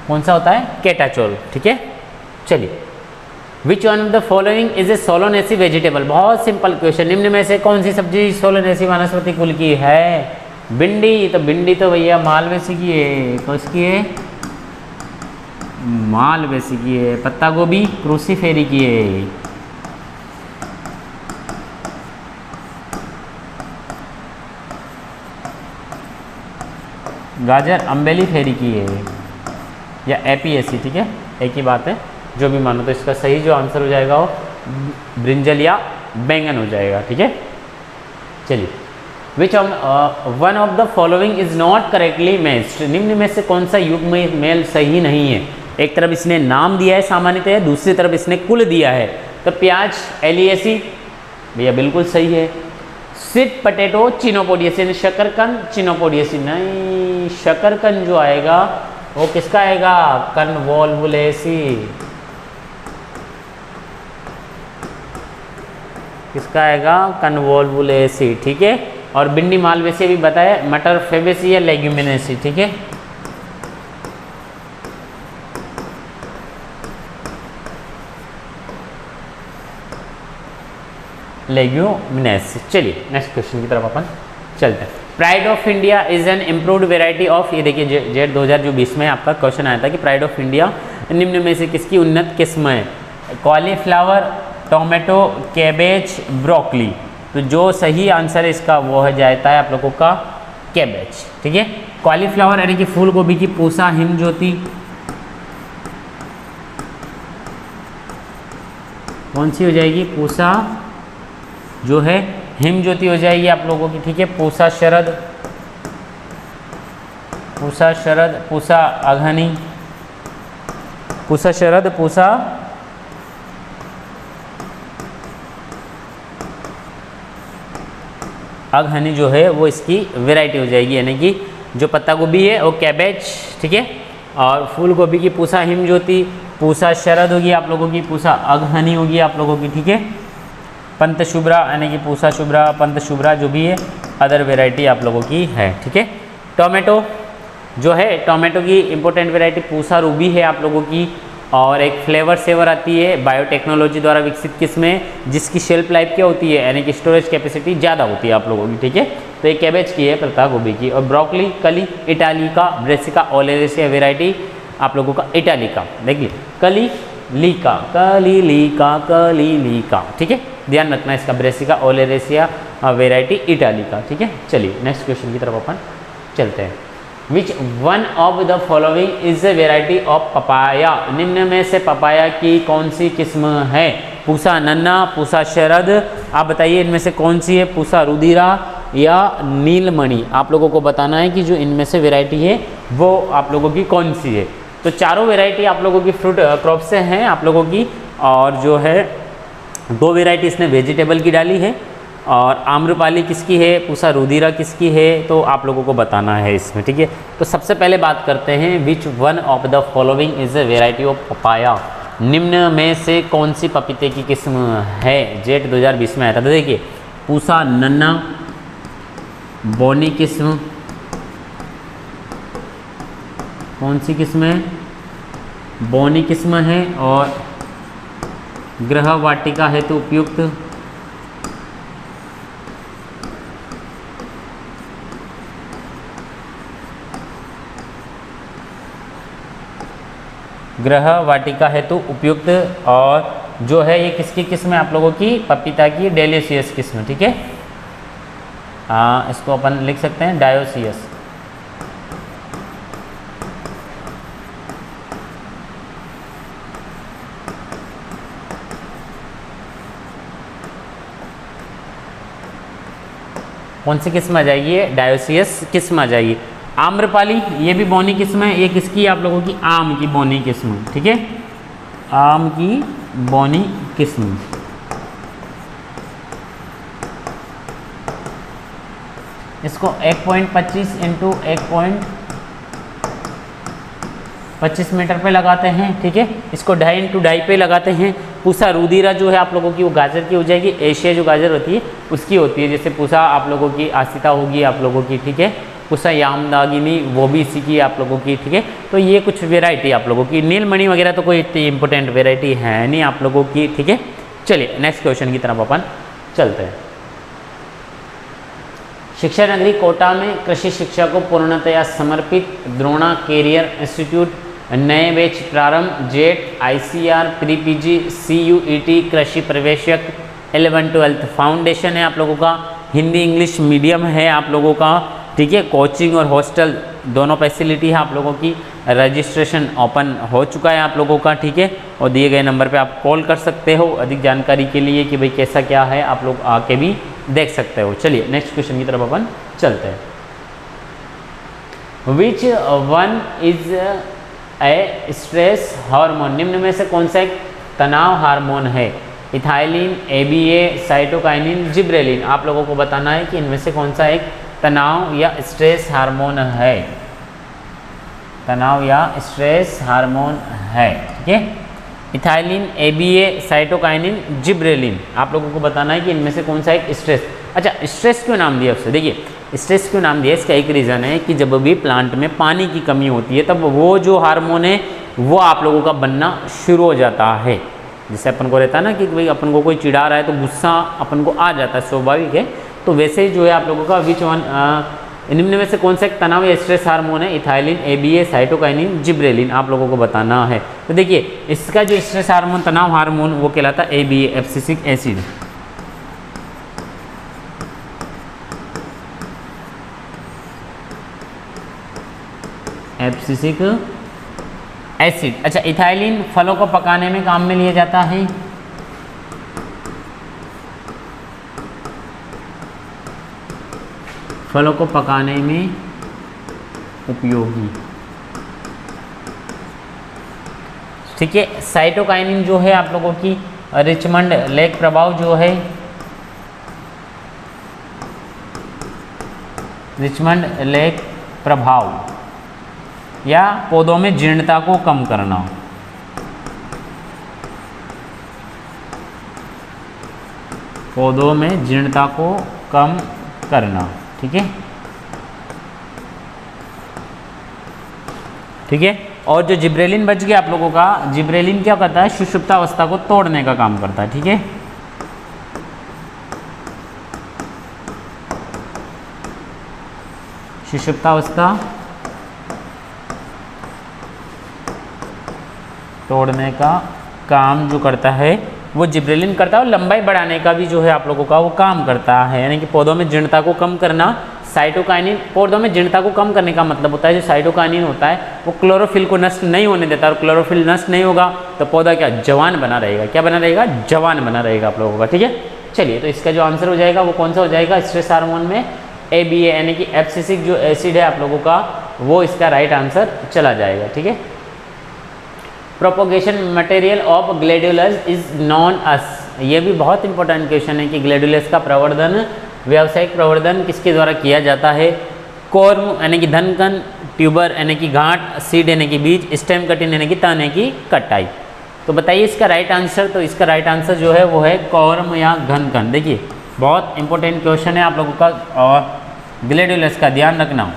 कौन सा होता है? केटाचोल। ठीक है, चलिए, which one of the following is a solanaceous vegetable? बहुत सिंपल क्वेश्चन। निम्न में से कौन सी सब्जी सोलोनेसी वनस्पति कुल की है? भिंडी। तो भिंडी तो भैया मालवेसी की है, किसकी है? मालवेसी की है। पत्ता गोभी क्रूसीफेरी की है। गाजर अम्बेली फेरी की है या एपीएसी। ठीक है, एक ही बात है, जो भी मानो। तो इसका सही जो आंसर हो जाएगा वो ब्रिंजल या बैंगन हो जाएगा, ठीक है। चलिए, which one of the following is not correctly matched, निम्न में से कौन सा युग्म मेल सही नहीं है। एक तरफ इसने नाम दिया है सामान्यतः, दूसरी तरफ इसने कुल दिया है। तो प्याज एलिएसी भैया बिल्कुल सही है। स्वीट पटेटो चिनोपोडियसी, शकरकंद चिनोपोडियसी नहीं, शकरकंद जो आएगा वो किसका आएगा, कन्वोल्वुलेसी, किसका आएगा, कन्वोल्वुलेसी, ठीक है। और भिंडी मालवेसी भी बताया, मटर फेबेसी या लेग्यूमिनेसी, ठीक है। लेग्यूमिनेसी। चलिए नेक्स्ट क्वेश्चन की तरफ अपन चलते हैं। Pride of India is an improved variety of, ये देखिए जेट 2020 में आपका क्वेश्चन आया था कि प्राइड ऑफ इंडिया निम्न में से किसकी उन्नत किस्म है। Cauliflower, tomato, cabbage, broccoli. तो जो सही आंसर है इसका वो है जाता है आप लोगों का कैबेज, ठीक है। कॉलीफ्लावर यानी कि फूल गोभी की पूसा हिमज्योति, कौन सी हो जाएगी, पूसा जो है हिमज्योति हो जाएगी आप लोगों की, ठीक है। पूसा शरद, पूसा शरद, पूसा अघनी, पूसा शरद, पूसा अघनी जो है वो इसकी वैरायटी हो जाएगी, यानी कि जो पत्ता गोभी है वो कैबेज, ठीक है। और फूल गोभी की पूसा हिमज्योति, पूसा शरद होगी आप लोगों की, पूसा अघनी होगी आप लोगों की, ठीक है। पंत शुभ्रा यानी कि पूसा शुभ्रा, पंत शुभ्रा जो भी है अदर वेराइटी आप लोगों की है, ठीक है। टोमेटो जो है, टोमेटो की इंपॉर्टेंट वेराइटी पूसा रूबी है आप लोगों की। और एक फ्लेवर सेवर आती है, बायोटेक्नोलॉजी द्वारा विकसित किस्म है, जिसकी शेल्फ लाइफ क्या होती है, यानी कि स्टोरेज कैपेसिटी ज़्यादा होती है आप लोगों की, ठीक है। तो ये कैबेज की है, पत्ता गोभी की। और ब्रोकली, कली, इटालिका, ब्रेसिका ओलेरेसिया वेराइटी आप लोगों का इटालिका, देखिए कली लीका, कली लीका, कली लीका, ठीक है। ध्यान रखना इसका, ब्रेसिका ओलेरेसिया वेराइटी इटालिका, ठीक है। चलिए नेक्स्ट क्वेश्चन की तरफ अपन चलते हैं। विच one of the following is a variety of papaya, निम्न में से पपाया की कौन सी किस्म है। पूसा नन्ना, पूसा शरद, आप बताइए इनमें से कौन सी है, पूसा रुधिरा या नीलमणि। आप लोगों को बताना है कि जो इनमें से वेराइटी है वो आप लोगों की कौन सी है। तो चारों वेराइटी आप लोगों की फ्रूट क्रॉप से हैं आप लोगों की, और जो है दो वेराइटी इसने वेजिटेबल की डाली है। और आम्रपाली किसकी है, पूसा रुधिरा किसकी है, तो आप लोगों को बताना है इसमें, ठीक है। तो सबसे पहले बात करते हैं, विच one of the following is a variety of papaya, निम्न में से कौन सी पपीते की किस्म है। जेट 2020 में आया था। तो देखिए पूसा नन्ना, बोनी किस्म, कौन सी किस्म है, बोनी किस्म है। और गृह वाटिका हेतु उपयुक्त, गृह वाटिका हेतु उपयुक्त। और जो है ये किसकी किस्म है आप लोगों की, पपीता की डेलिशियस किस्म, ठीक है। इसको अपन लिख सकते हैं डायोसियस। कौन सी किस्म आ जाएगी, डायोसियस किस्म आ जाएगी। आम्रपाली ये भी बोनी किस्म है, ये किसकी आप लोगों की, आम की बोनी किस्म, ठीक है। आम की बोनी किस्म। इसको 1.25 इंटू 1.25 मीटर पे लगाते हैं, ठीक है। इसको 2.5 इंटू 2.5 पे लगाते हैं। पूसा रुधिरा जो है आप लोगों की वो गाजर की हो जाएगी, एशिया जो गाजर होती है उसकी होती है। जैसे पूसा आप लोगों की आसिता होगी आप लोगों की, ठीक है। पूसा यामदागिनी वो भी इसी की आप लोगों की, ठीक है। तो ये कुछ वेराइटी आप लोगों की। नीलमणि वगैरह तो कोई इतनी इंपॉर्टेंट वेराइटी है नहीं आप लोगों की, ठीक है। चलिए नेक्स्ट क्वेश्चन की तरफ अपन चलते हैं। शिक्षा नगरी कोटा में कृषि शिक्षा को पूर्णतया समर्पित द्रोणा कैरियर इंस्टीट्यूट नए बैच प्रारंभ, jet, ICR, pre PG, CUET कृषि प्रवेशक 11-12 फाउंडेशन है आप लोगों का। हिंदी इंग्लिश मीडियम है आप लोगों का। ठीक है। कोचिंग और हॉस्टल दोनों फैसिलिटी है आप लोगों की। रजिस्ट्रेशन ओपन हो चुका है आप लोगों का, ठीक है। और दिए गए नंबर पे आप कॉल कर सकते हो अधिक जानकारी के लिए कि भाई कैसा क्या है, आप लोग आके भी देख सकते हो। चलिए नेक्स्ट क्वेश्चन की तरफ अपन चलते हैं। Which one is a stress hormone, निम्न में से कौन सा एक तनाव हार्मोन है? Ethylene, ABA, cytokinin, gibberellin. आप लोगों को बताना है कि इनमें से कौन सा एक तनाव या स्ट्रेस हार्मोन है, तनाव या स्ट्रेस हार्मोन है, ठीक है। Ethylene, ABA, cytokinin, gibberellin. आप लोगों को बताना है कि इनमें से कौन सा एक स्ट्रेस। अच्छा, स्ट्रेस क्यों नाम दिया उससे? देखिए स्ट्रेस क्यों नाम दिया, इसका एक रीज़न है कि जब भी प्लांट में पानी की कमी होती है तब वो जो हार्मोन है वो आप लोगों का बनना शुरू हो जाता है। जैसे अपन को रहता है ना कि भाई अपन को कोई चिढ़ा रहा है तो गुस्सा अपन को आ जाता है, स्वाभाविक है। तो वैसे ही जो है आप लोगों का विच वन, निम्न में से कौन सा एक तनाव या स्ट्रेस हार्मोन है? Ethylene, ABA, cytokinin, gibberellin. आप लोगों को बताना है। तो देखिए इसका जो स्ट्रेस हार्मोन, तनाव हार्मोन, वो कहलाता है ABA, abscisic acid. Abscisic acid. अच्छा, इथाइलिन फलों को पकाने में काम में लिया जाता है। फलों को पकाने में उपयोगी, ठीक है। साइटोकाइनिन जो है आप लोगों की रिचमंड लेक प्रभाव जो है, रिचमंड लेक प्रभाव या पौधों में जीर्णता को कम करना, पौधों में जीर्णता को कम करना, ठीक है, ठीक है। और जो जिब्रेलिन बच गया आप लोगों का, जिब्रेलिन क्या करता है? सुषुप्तावस्था को तोड़ने का काम करता है, ठीक है। सुषुप्तावस्था तोड़ने का काम जो करता है वो जिब्रेलिन करता है। और लंबाई बढ़ाने का भी जो है आप लोगों का वो काम करता है, यानी कि पौधों में जीर्णता को कम करना। साइटोकाइनिन, पौधों में जीर्णता को कम करने का मतलब होता है जो साइटोकाइनिन होता है वो क्लोरोफिल को नष्ट नहीं होने देता, और क्लोरोफिल नष्ट नहीं होगा तो पौधा क्या जवान बना रहेगा, क्या बना रहेगा? जवान बना रहेगा आप लोगों का, ठीक है। चलिए तो इसका जो आंसर हो जाएगा वो कौन सा हो जाएगा? स्ट्रेस हार्मोन में ABA यानी कि एब्सिसिक जो एसिड है आप लोगों का वो इसका राइट आंसर चला जाएगा, ठीक है। Propagation material of gladiolus is known as, ये भी बहुत इंपॉर्टेंट क्वेश्चन है कि ग्लैडुलस का प्रवर्धन, व्यावसायिक प्रवर्धन किसके द्वारा किया जाता है? कोर्म यानी कि धनकन, ट्यूबर यानी कि गांठ, सीड यानी कि बीज, स्टेम कटिंग यानी कि तने की कटाई। तो बताइए इसका राइट आंसर। तो इसका राइट आंसर जो है वो है कोर्म या घनकन। देखिए बहुत इंपॉर्टेंट क्वेश्चन है आप लोगों का, और ग्लैडुलस का ध्यान रखना।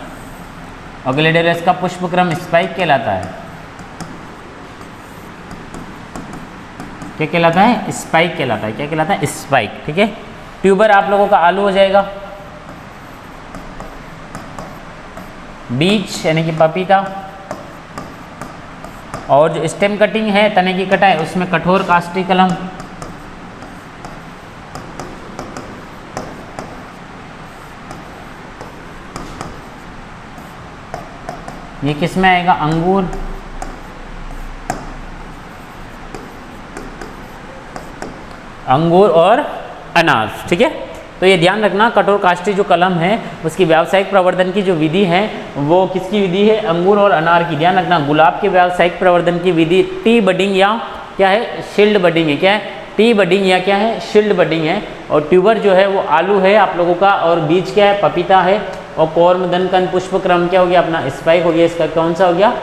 और ग्लैडुलस का पुष्पक्रम स्पाइक कहलाता है, क्या कहलाता है? स्पाइक कहलाता है। क्या कहलाता है? स्पाइक, ठीक है। ट्यूबर आप लोगों का आलू हो जाएगा। बीज यानी कि पपीता, और जो स्टेम कटिंग है तने की कटाई उसमें कठोर काष्ठी कलम। ये किस में आएगा? अंगूर। अंगूर और अनाज, ठीक है। तो ये ध्यान रखना, कठोर काष्ठी जो कलम है उसकी व्यावसायिक प्रवर्धन की जो विधि है वो किसकी विधि है? अंगूर और अनार की। ध्यान रखना, गुलाब के व्यावसायिक प्रवर्धन की विधि टी बडिंग या क्या है? शील्ड बडिंग है। क्या है? टी बडिंग या क्या है? शील्ड बडिंग है। और ट्यूबर जो है वो आलू है आप लोगों का, और बीज क्या है? पपीता है। और कोर्म, धनकन, पुष्पक्रम क्या हो गया अपना? स्पाइक हो गया। इसका कौन सा हो गया?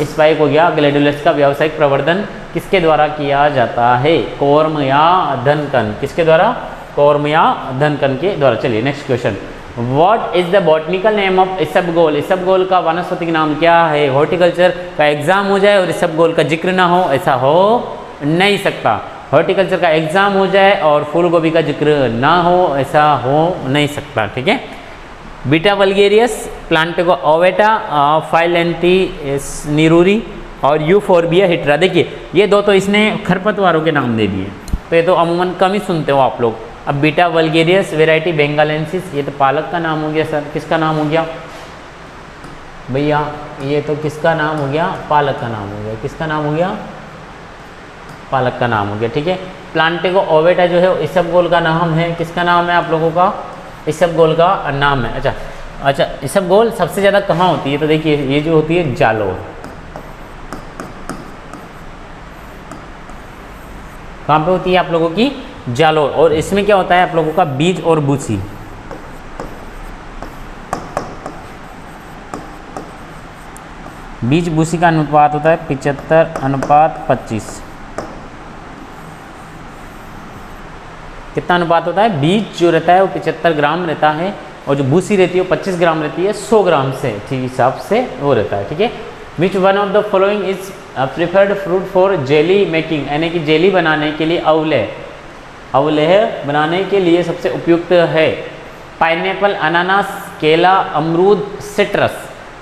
स्पाइक हो गया। ग्लैडुलस का व्यावसायिक प्रवर्धन किसके द्वारा किया जाता है? कोर्म या धनकन। किसके द्वारा? कोर्म या धनकन के द्वारा। चलिए next question. What is the botanical name of isabgol? इसबगोल का वानस्पतिक नाम क्या है? हॉर्टिकल्चर का एग्जाम हो जाए और इसबगोल का जिक्र ना हो, ऐसा हो नहीं सकता। हॉर्टिकल्चर का एग्जाम हो जाए और फूल गोभी का जिक्र ना हो, ऐसा हो नहीं सकता, ठीक है। बीटा वल्गेरियस, प्लांटिको ओवेटा, फाइलेंटी निरूरी और यूफोर्बिया हिट्रा। देखिए ये दो तो इसने खरपतवारों के नाम दे दिए, तो ये तो अमूमन कम ही सुनते हो आप लोग। अब बीटा वल्गेरियस वेराइटी बेंगालेंसिस, ये तो पालक का नाम हो गया सर, किसका नाम हो गया भैया, ये तो किसका नाम हो गया, पालक का नाम हो गया, किसका नाम हो गया, पालक का नाम हो गया, ठीक है। प्लांटिगो ओवेटा जो है इसबगोल का नाम है, किसका नाम है आप लोगों का, इसबगोल का नाम है। अच्छा इसबगोल सबसे ज़्यादा कहाँ होती है, तो देखिए ये जो होती है जालोर, कहाँ पे होती है आप लोगों की, जालोर। और इसमें क्या होता है आप लोगों का बीज और बूसी, बीज बूसी का अनुपात होता है 75:25। कितना अनुपात होता है, बीज जो रहता है वो 75 ग्राम रहता है और जो बूसी रहती है वो 25 ग्राम रहती है, 100 ग्राम से ठीक हिसाब से वो रहता है, ठीक है। विच one of the following is preferred fruit for jelly making, यानी कि जेली बनाने के लिए अवलेह बनाने के लिए सबसे उपयुक्त है, पाइनएप्पल, अनानास, केला, अमरूद, सिट्रस।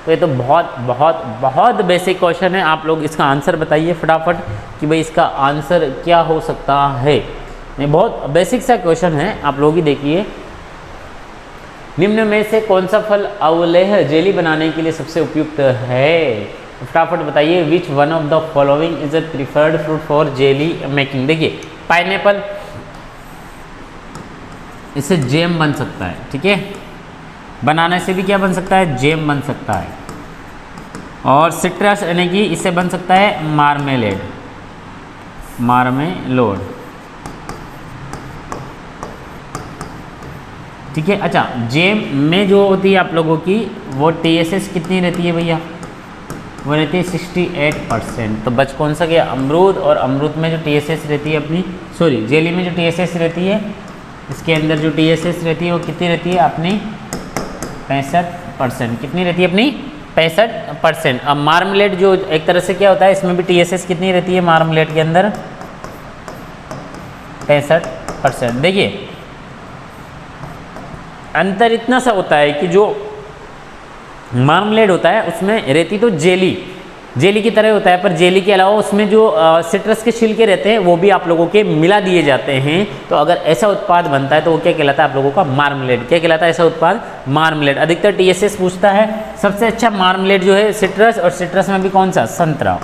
तो ये तो बहुत बहुत बहुत बेसिक क्वेश्चन है, आप लोग इसका आंसर बताइए फटाफट कि भाई इसका आंसर क्या हो सकता है। ये बहुत बेसिक सा क्वेश्चन है, आप लोग ही देखिए। निम्न में से कौन सा फल अवलेह जेली बनाने के लिए सबसे उपयुक्त है, फटाफट बताइए। विच one of the following is a preferred fruit for jelly making. देखिए पाइनएप्पल, इससे जैम बन सकता है, ठीक है, बनाने से भी क्या बन सकता है, जैम बन सकता है। और सिट्रस यानी कि इससे बन सकता है मार्मेलेड, मार्मेलोड, ठीक है। अच्छा जैम में जो होती है आप लोगों की वो TSS कितनी रहती है भैया, वो रहती है 68%। तो बच कौन सा गया, अमरूद। और अमरूद में जो TSS रहती है अपनी, सॉरी जेली में जो TSS रहती है, इसके अंदर जो TSS रहती है वो कितनी रहती है अपनी 65%। कितनी रहती है अपनी 65%। अब मार्मलेट जो एक तरह से क्या होता है, इसमें भी TSS कितनी रहती है मार्मलेट के अंदर 65%। देखिए अंतर इतना सा होता है कि जो मार्मलेड होता है उसमें रहती तो जेली की तरह होता है, पर जेली के अलावा उसमें जो सिट्रस के छिलके रहते हैं वो भी आप लोगों के मिला दिए जाते हैं। तो अगर ऐसा उत्पाद बनता है तो वो क्या कहलाता है आप लोगों का, मार्मलेड। क्या कहलाता है ऐसा उत्पाद, मार्मलेड। अधिकतर TSS पूछता है। सबसे अच्छा मार्मलेड जो है सिट्रस, और सिट्रस में भी कौन सा, संतरा।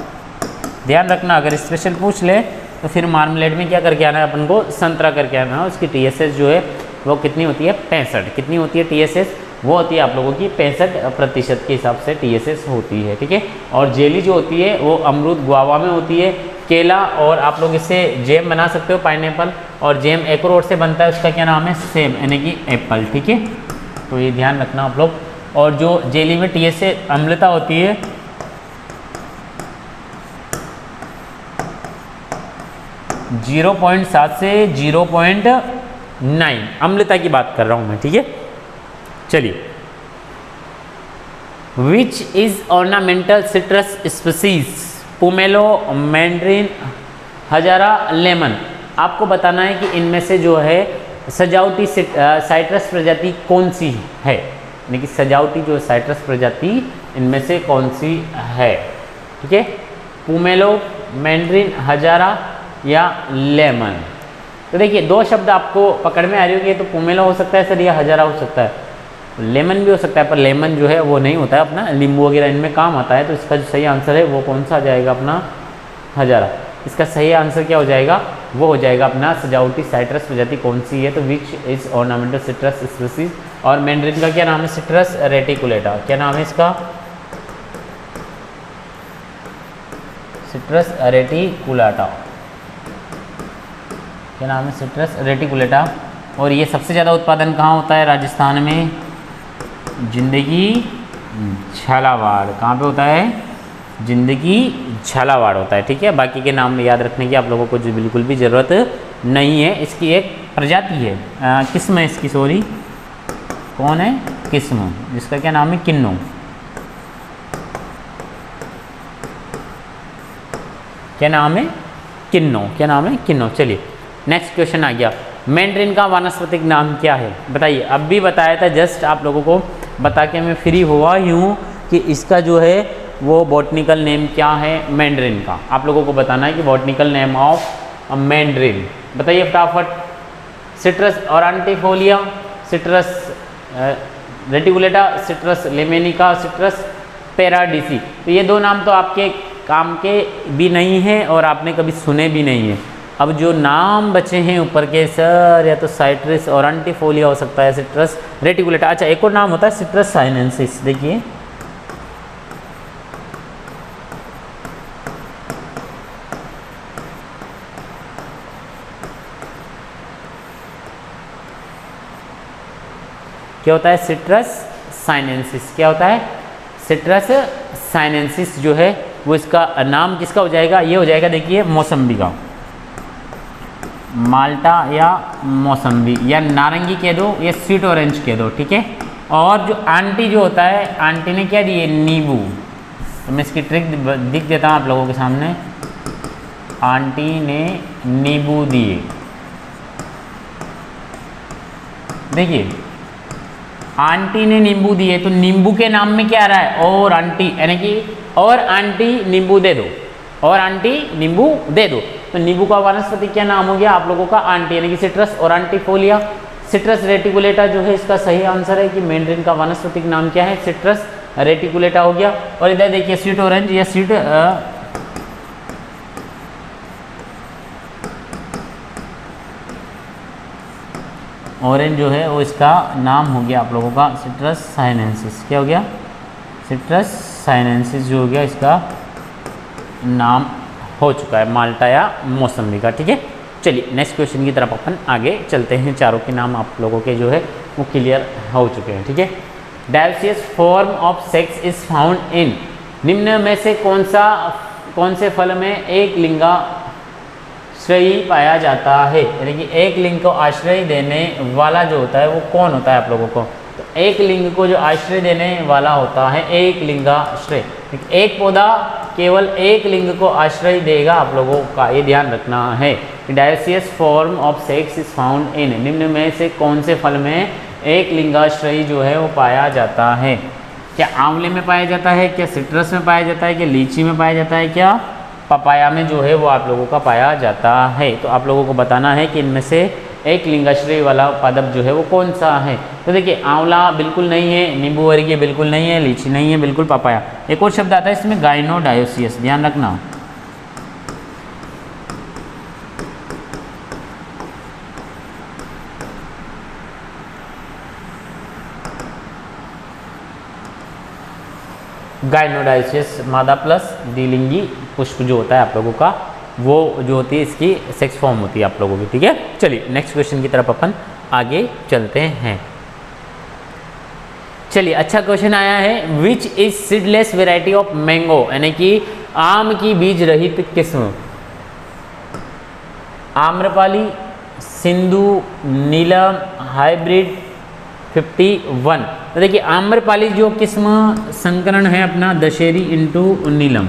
ध्यान रखना अगर स्पेशल पूछ ले तो फिर मार्मलेड में क्या करके आना है अपन को, संतरा करके आना है। उसकी TSS जो है वो कितनी होती है, 65। कितनी होती है TSS, वो होती है आप लोगों की 65% के हिसाब से TSS होती है, ठीक है। और जेली जो होती है वो अमरूद गुआवा में होती है, केला, और आप लोग इससे जैम बना सकते हो पाइनएप्पल, और जैम एक और से बनता है, उसका क्या नाम है, सेब यानी कि एप्पल, ठीक है। तो ये ध्यान रखना आप लोग। और जो जेली में TSS अम्लता होती है 0.7 से 0.9 अम्लता की बात कर रहा हूँ मैं, ठीक है। चलिए, which is ornamental citrus species, pomelo, mandarin, Hazara, lemon. आपको बताना है कि इनमें से जो है सजावटी साइट्रस प्रजाति कौन सी है, यानी कि सजावटी जो साइट्रस प्रजाति इनमें से कौन सी है, ठीक है। पोमेलो, मैंड्रिन, हजारा या लेमन। तो देखिए दो शब्द आपको पकड़ में आ रही होगी, तो पोमेलो हो सकता है सर, या हजारा हो सकता है, लेमन भी हो सकता है, पर लेमन जो है वो नहीं होता है अपना, नींबू वगैरह इनमें काम आता है। तो इसका जो सही आंसर है वो कौन सा आ जाएगा अपना, हजारा। इसका सही आंसर क्या हो जाएगा, वो हो जाएगा अपना सजावटी साइट्रस प्रजाति कौन सी है, तो which is ornamental citrus species. और मैंड्रिन का क्या नाम है, सिट्रस रेटिकुलेटा। क्या नाम है इसका, सिट्रस रेटिकुलेटा। क्या नाम है, सिट्रस रेटिकुलेटा। और ये सबसे ज़्यादा उत्पादन कहाँ होता है, राजस्थान में, जिंदगी झालावाड़। कहाँ पे होता है, जिंदगी झालावाड़ होता है, ठीक है। बाकी के नाम याद रखने की आप लोगों को जो बिल्कुल भी ज़रूरत नहीं है। इसकी एक प्रजाति है, किस्म है इसकी, सॉरी, कौन है, किस्म, जिसका क्या नाम है, किन्नू। क्या नाम है, किन्नू। क्या नाम है, किन्नू। चलिए नेक्स्ट क्वेश्चन आ गया, मैंड्रिन का वानस्पतिक नाम क्या है, बताइए। अब भी बताया था, जस्ट आप लोगों को बता के मैं फ्री हुआ ही हूँ कि इसका जो है वो बॉटनिकल नेम क्या है मैंड्रिन का। आप लोगों को बताना है कि बॉटनिकल नेम ऑफ मैंड्रिन, बताइए फटाफट। Citrus aurantifolia, citrus reticulata, citrus लेमेनिका, सिट्रस पैराडिसी। तो ये 2 नाम तो आपके काम के भी नहीं हैं और आपने कभी सुने भी नहीं हैं। अब जो नाम बचे हैं ऊपर के सर, या तो साइट्रस ऑरांटिफोलिया हो सकता है, सिट्रस रेटिकुलेटा। अच्छा, एक और नाम होता है सिट्रस साइनेंसिस। देखिए क्या होता है, सिट्रस साइनेंसिस। क्या होता है, सिट्रस साइनेंसिस जो है वो इसका नाम किसका हो जाएगा, ये हो जाएगा देखिए मौसम्बी का, माल्टा या मौसम्बी या नारंगी कह दो या स्वीट ऑरेंज कह दो, ठीक है। और जो आंटी जो होता है, आंटी ने क्या दिए, नींबू। तो मैं इसकी ट्रिक दिख देता हूँ आप लोगों के सामने। आंटी ने नींबू दिए, देखिए आंटी ने नींबू दिए, तो नींबू के नाम में क्या आ रहा है, और आंटी, यानी कि और आंटी नींबू दे दो, और आंटी नींबू दे दो। तो नींबू का वनस्पति क्या नाम हो गया आप लोगों का, आंटी, यानी कि सिट्रस ऑरांटिफोलिया। सिट्रस रेटिकुलेटा जो है इसका सही आंसर है कि मैंड्रिन का वनस्पतिक नाम क्या है, सिट्रस रेटिकुलेटा हो गया। और इधर देखिए स्वीट ऑरेंज या स्वीट ऑरेंज जो है वो इसका नाम हो गया आप लोगों का सिट्रस साइनेंसिस। क्या हो गया, सिट्रस साइनेंसिस जो हो गया इसका नाम हो चुका है, माल्टा या मौसम्बी का, ठीक है। चलिए नेक्स्ट क्वेश्चन की तरफ अपन आगे चलते हैं। चारों के नाम आप लोगों के जो है वो क्लियर हो चुके हैं, ठीक है। Dioecious form of sex is found in, निम्न में से कौन से फल में एक लिंगा श्रेयी पाया जाता है, यानी कि एक लिंग को आश्रय देने वाला जो होता है वो कौन होता है आप लोगों को, तो एक लिंग को जो आश्रय देने वाला होता है एक लिंगाश्रय। एक पौधा केवल एक लिंग को आश्रय देगा आप लोगों का, ये ध्यान रखना है। Dioecious form of sex is found in, निम्न में से कौन से फल में एक लिंगाश्रयी जो है वो पाया जाता है। क्या आंवले में पाया जाता है, क्या सिट्रस में पाया जाता है, क्या लीची में पाया जाता है, क्या पपाया में जो है वो आप लोगों का पाया जाता है। तो आप लोगों को बताना है कि इनमें से एक लिंगाश्रय वाला पादप जो है वो कौन सा है। तो देखिए आंवला बिल्कुल नहीं है, नींबू वर्गीय बिल्कुल नहीं है, लीची नहीं है, बिल्कुल पपाया। एक और शब्द आता है इसमें गाइनोडायोसियस, ध्यान रखना। गाइनोडायोसियस मादा प्लस द्विलिंगी पुष्प जो होता है आप लोगों का, वो जो होती है इसकी सेक्स फॉर्म होती है आप लोगों की, ठीक है। चलिए नेक्स्ट क्वेश्चन की तरफ अपन आगे चलते हैं। चलिए अच्छा क्वेश्चन आया है, which is seedless variety of mango, यानी कि आम की बीज रहित किस्म। आम्रपाली, सिंधु, नीलम, हाइब्रिड, 51। तो देखिए आम्रपाली जो किस्म संकरण है अपना दशहरी इंटू नीलम,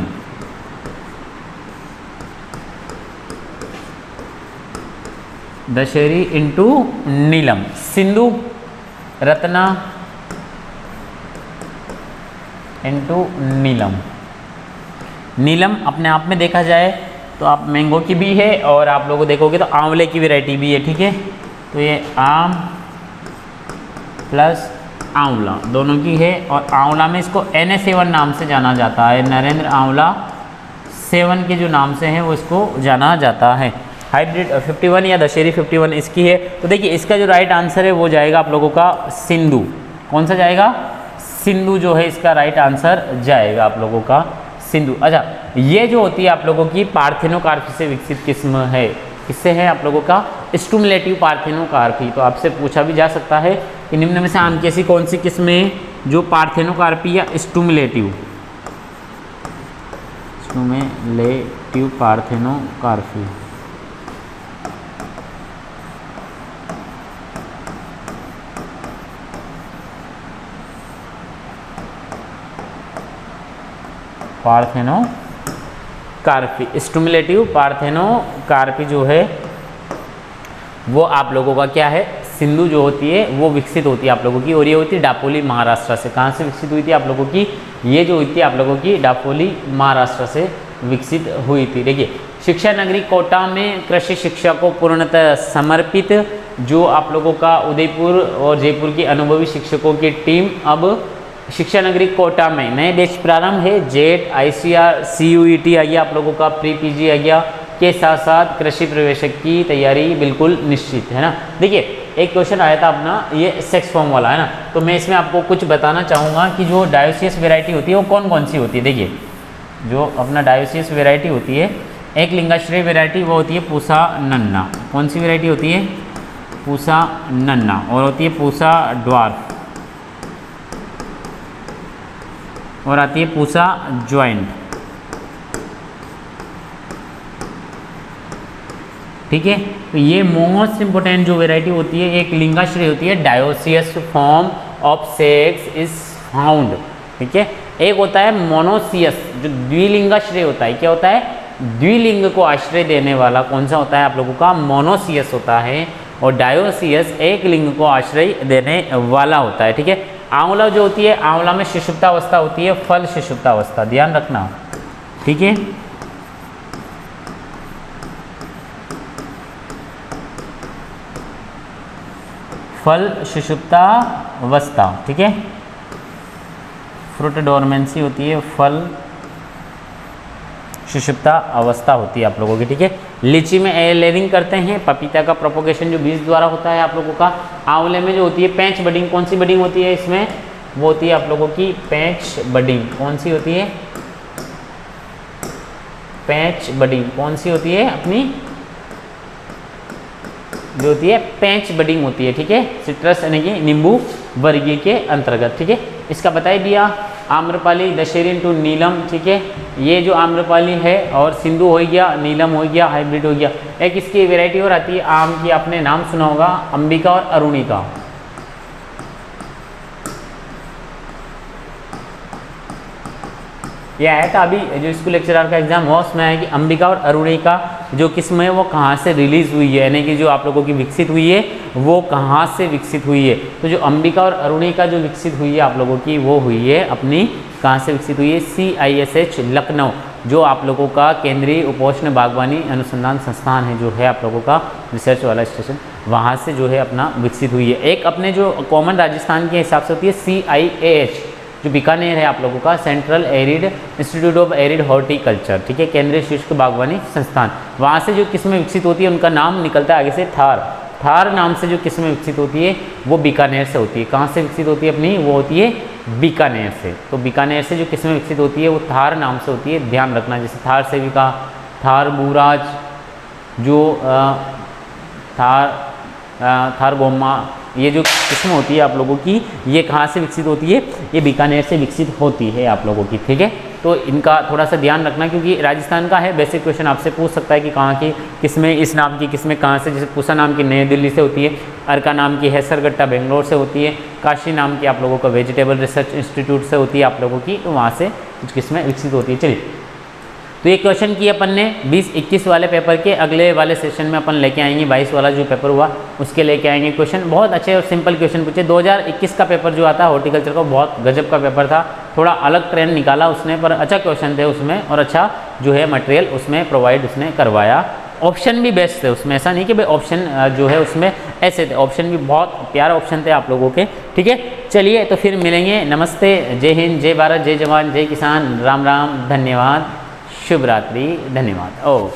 दशहरी इंटू नीलम। सिंधु रत्ना इंटू नीलम। नीलम अपने आप में देखा जाए तो आप मैंगो की भी है और आप लोगों देखोगे तो आंवले की वैरायटी भी है, ठीक है। तो ये आम प्लस आंवला दोनों की है, और आंवला में इसको NA7 नाम से जाना जाता है, नरेंद्र आंवला 7 के जो नाम से है वो इसको जाना जाता है। हाइब्रिड 51 या दशहरी 51 इसकी है। तो देखिए इसका जो राइट आंसर है वो जाएगा आप लोगों का सिंधु। कौन सा जाएगा, सिंधु जो है इसका राइट आंसर जाएगा आप लोगों का सिंधु। अच्छा ये जो होती है आप लोगों की पार्थेनोकार्पी से विकसित किस्म है, किससे है आप लोगों का, स्टुमुलेटिव पार्थेनोकार्पी। तो आपसे पूछा भी जा सकता है कि निम्न में से आम की ऐसी कौन सी किस्म है जो पार्थेनोकार्पी या स्टुमुलेटिव पार्थेनोकार्पी। पार्थेनोकार्पी स्टुमुलेटिव पार्थेनोकार्पी जो है वो आप लोगों का क्या है, सिंधु जो होती है वो विकसित होती है आप लोगों की, और ये होती है डापोली महाराष्ट्र से। कहाँ से विकसित हुई थी आप लोगों की, ये जो हुई थी आप लोगों की डापोली महाराष्ट्र से विकसित हुई थी। देखिए शिक्षा नगरी कोटा में कृषि शिक्षा को पूर्णतः समर्पित जो आप लोगों का उदयपुर और जयपुर की अनुभवी शिक्षकों की टीम अब शिक्षा नगरी कोटा में नए बैच प्रारंभ है। जेट, ICR, CUET आ गया आप लोगों का, प्री PG आ गया, के साथ साथ कृषि प्रवेशक की तैयारी बिल्कुल निश्चित है ना। देखिए एक क्वेश्चन आया था अपना ये सेक्स फॉर्म वाला है ना, तो मैं इसमें आपको कुछ बताना चाहूँगा कि जो डायोसियस वेराइटी होती है वो कौन कौन सी होती है। देखिए जो अपना डायोसियस वेराइटी होती है, एक लिंगाश्रय वेराइटी वो होती है पूसा नन्ना। कौन सी वेराइटी होती है? पूसा नन्ना। और होती है पूसा ड्वार्फ, और आती है पूसा ज्वाइंट। ठीक है, तो ये मोस्ट इंपोर्टेंट जो वेराइटी होती है, एक लिंगाश्रय होती है, dioecious form of sex is found. ठीक है, एक होता है मोनोसियस जो द्विलिंगाश्रय होता है। क्या होता है? द्विलिंग को आश्रय देने वाला कौन सा होता है आप लोगों का? मोनोसियस होता है। और डायोसियस एक लिंग को आश्रय देने वाला होता है। ठीक है, आंवला जो होती है, आंवला में सुषुप्तावस्था होती है, फल सुषुप्तावस्था, ध्यान रखना। ठीक है, फल सुषुप्तावस्था। ठीक है, फ्रूट डोरमेंसी होती है, फल सुषुप्ता अवस्था होती है आप लोगों की। ठीक है, लीची में एयर लेयरिंग करते हैं, पपीता का प्रोपोगेशन जो बीज द्वारा होता है आप लोगों का। आंवले में जो होती है पैंच बडिंग, कौन सी बडिंग होती है इसमें? वो होती है आप लोगों की पैंच बडिंग। कौन सी होती है? पैंच बडिंग। कौन सी होती है? अपनी जो होती है पैंच बडिंग होती है। ठीक है, सिट्रस यानी कि नींबू वर्गीय के अंतर्गत। ठीक है, इसका बता दिया। आम्रपाली, दशहरी टू नीलम। ठीक है, ये जो आम्रपाली है और सिंधु हो गया, नीलम हो गया, हाइब्रिड हो गया। एक इसकी वैरायटी और आती है आम की, आपने नाम सुना होगा, अंबिका और अरुणिका। ये आया था अभी जो स्कूल लेक्चरर का एग्जाम हुआ, उसमें आया कि अंबिका और अरुणिका जो किस्म है वो कहाँ से रिलीज हुई है, यानी कि जो आप लोगों की विकसित हुई है वो कहाँ से विकसित हुई है। तो जो अंबिका और अरुणिका जो विकसित हुई है आप लोगों की, वो हुई है अपनी, कहाँ से विकसित हुई है? CISH लखनऊ, जो आप लोगों का केंद्रीय उपोष्ण बागवानी अनुसंधान संस्थान है, जो है आप लोगों का रिसर्च वाला स्टेशन, वहाँ से जो है अपना विकसित हुई है। एक अपने जो कॉमन राजस्थान के हिसाब से होती है CIAH, जो बीकानेर है आप लोगों का, central arid institute of arid horticulture. ठीक है, केंद्रीय शुष्क बागवानी संस्थान, वहाँ से जो किस्में विकसित होती है उनका नाम निकलता है आगे से थार। थार नाम से जो किस्में विकसित होती है वो बीकानेर से होती है। कहाँ से विकसित होती है अपनी? वो होती है बीकानेर से। तो बीकानेर से जो किस्में विकसित होती है वो थार नाम से होती है, ध्यान रखना। जैसे थार सेविका, थार बुराज, जो थार गोमा, ये जो किस्म होती है आप लोगों की, ये कहाँ से विकसित होती है? ये बीकानेर से विकसित होती है आप लोगों की। ठीक है, तो इनका थोड़ा सा ध्यान रखना, क्योंकि राजस्थान का है, बेसिक क्वेश्चन आपसे पूछ सकता है कि कहाँ की किस्में, इस नाम की किस्में कहाँ से, जैसे पूसा नाम की नई दिल्ली से होती है, अर्का नाम की हैसरगट्टा बेंगलोर से होती है, काशी नाम की आप लोगों का वेजिटेबल रिसर्च इंस्टीट्यूट से होती है आप लोगों की, तो वहाँ से कुछ किस्में विकसित होती है। चलिए, तो ये क्वेश्चन किए अपन ने 20-21 वाले पेपर के। अगले वाले सेशन में अपन लेके आएंगे 22 वाला जो पेपर हुआ उसके लेके आएंगे क्वेश्चन। बहुत अच्छे और सिंपल क्वेश्चन पूछे। 2021 का पेपर जो आता है हॉर्टिकल्चर का, बहुत गजब का पेपर था, थोड़ा अलग ट्रेंड निकाला उसने, पर अच्छा क्वेश्चन थे उसमें, और अच्छा जो है मटेरियल उसमें प्रोवाइड उसने करवाया। ऑप्शन भी बेस्ट थे उसमें, ऐसा नहीं कि भाई ऑप्शन जो है उसमें ऐसे थे, ऑप्शन भी बहुत प्यारे ऑप्शन थे आप लोगों के। ठीक है, चलिए तो फिर मिलेंगे। नमस्ते, जय हिंद, जय भारत, जय जवान, जय किसान, राम राम, धन्यवाद, शुभ रात्रि, धन्यवाद। ओ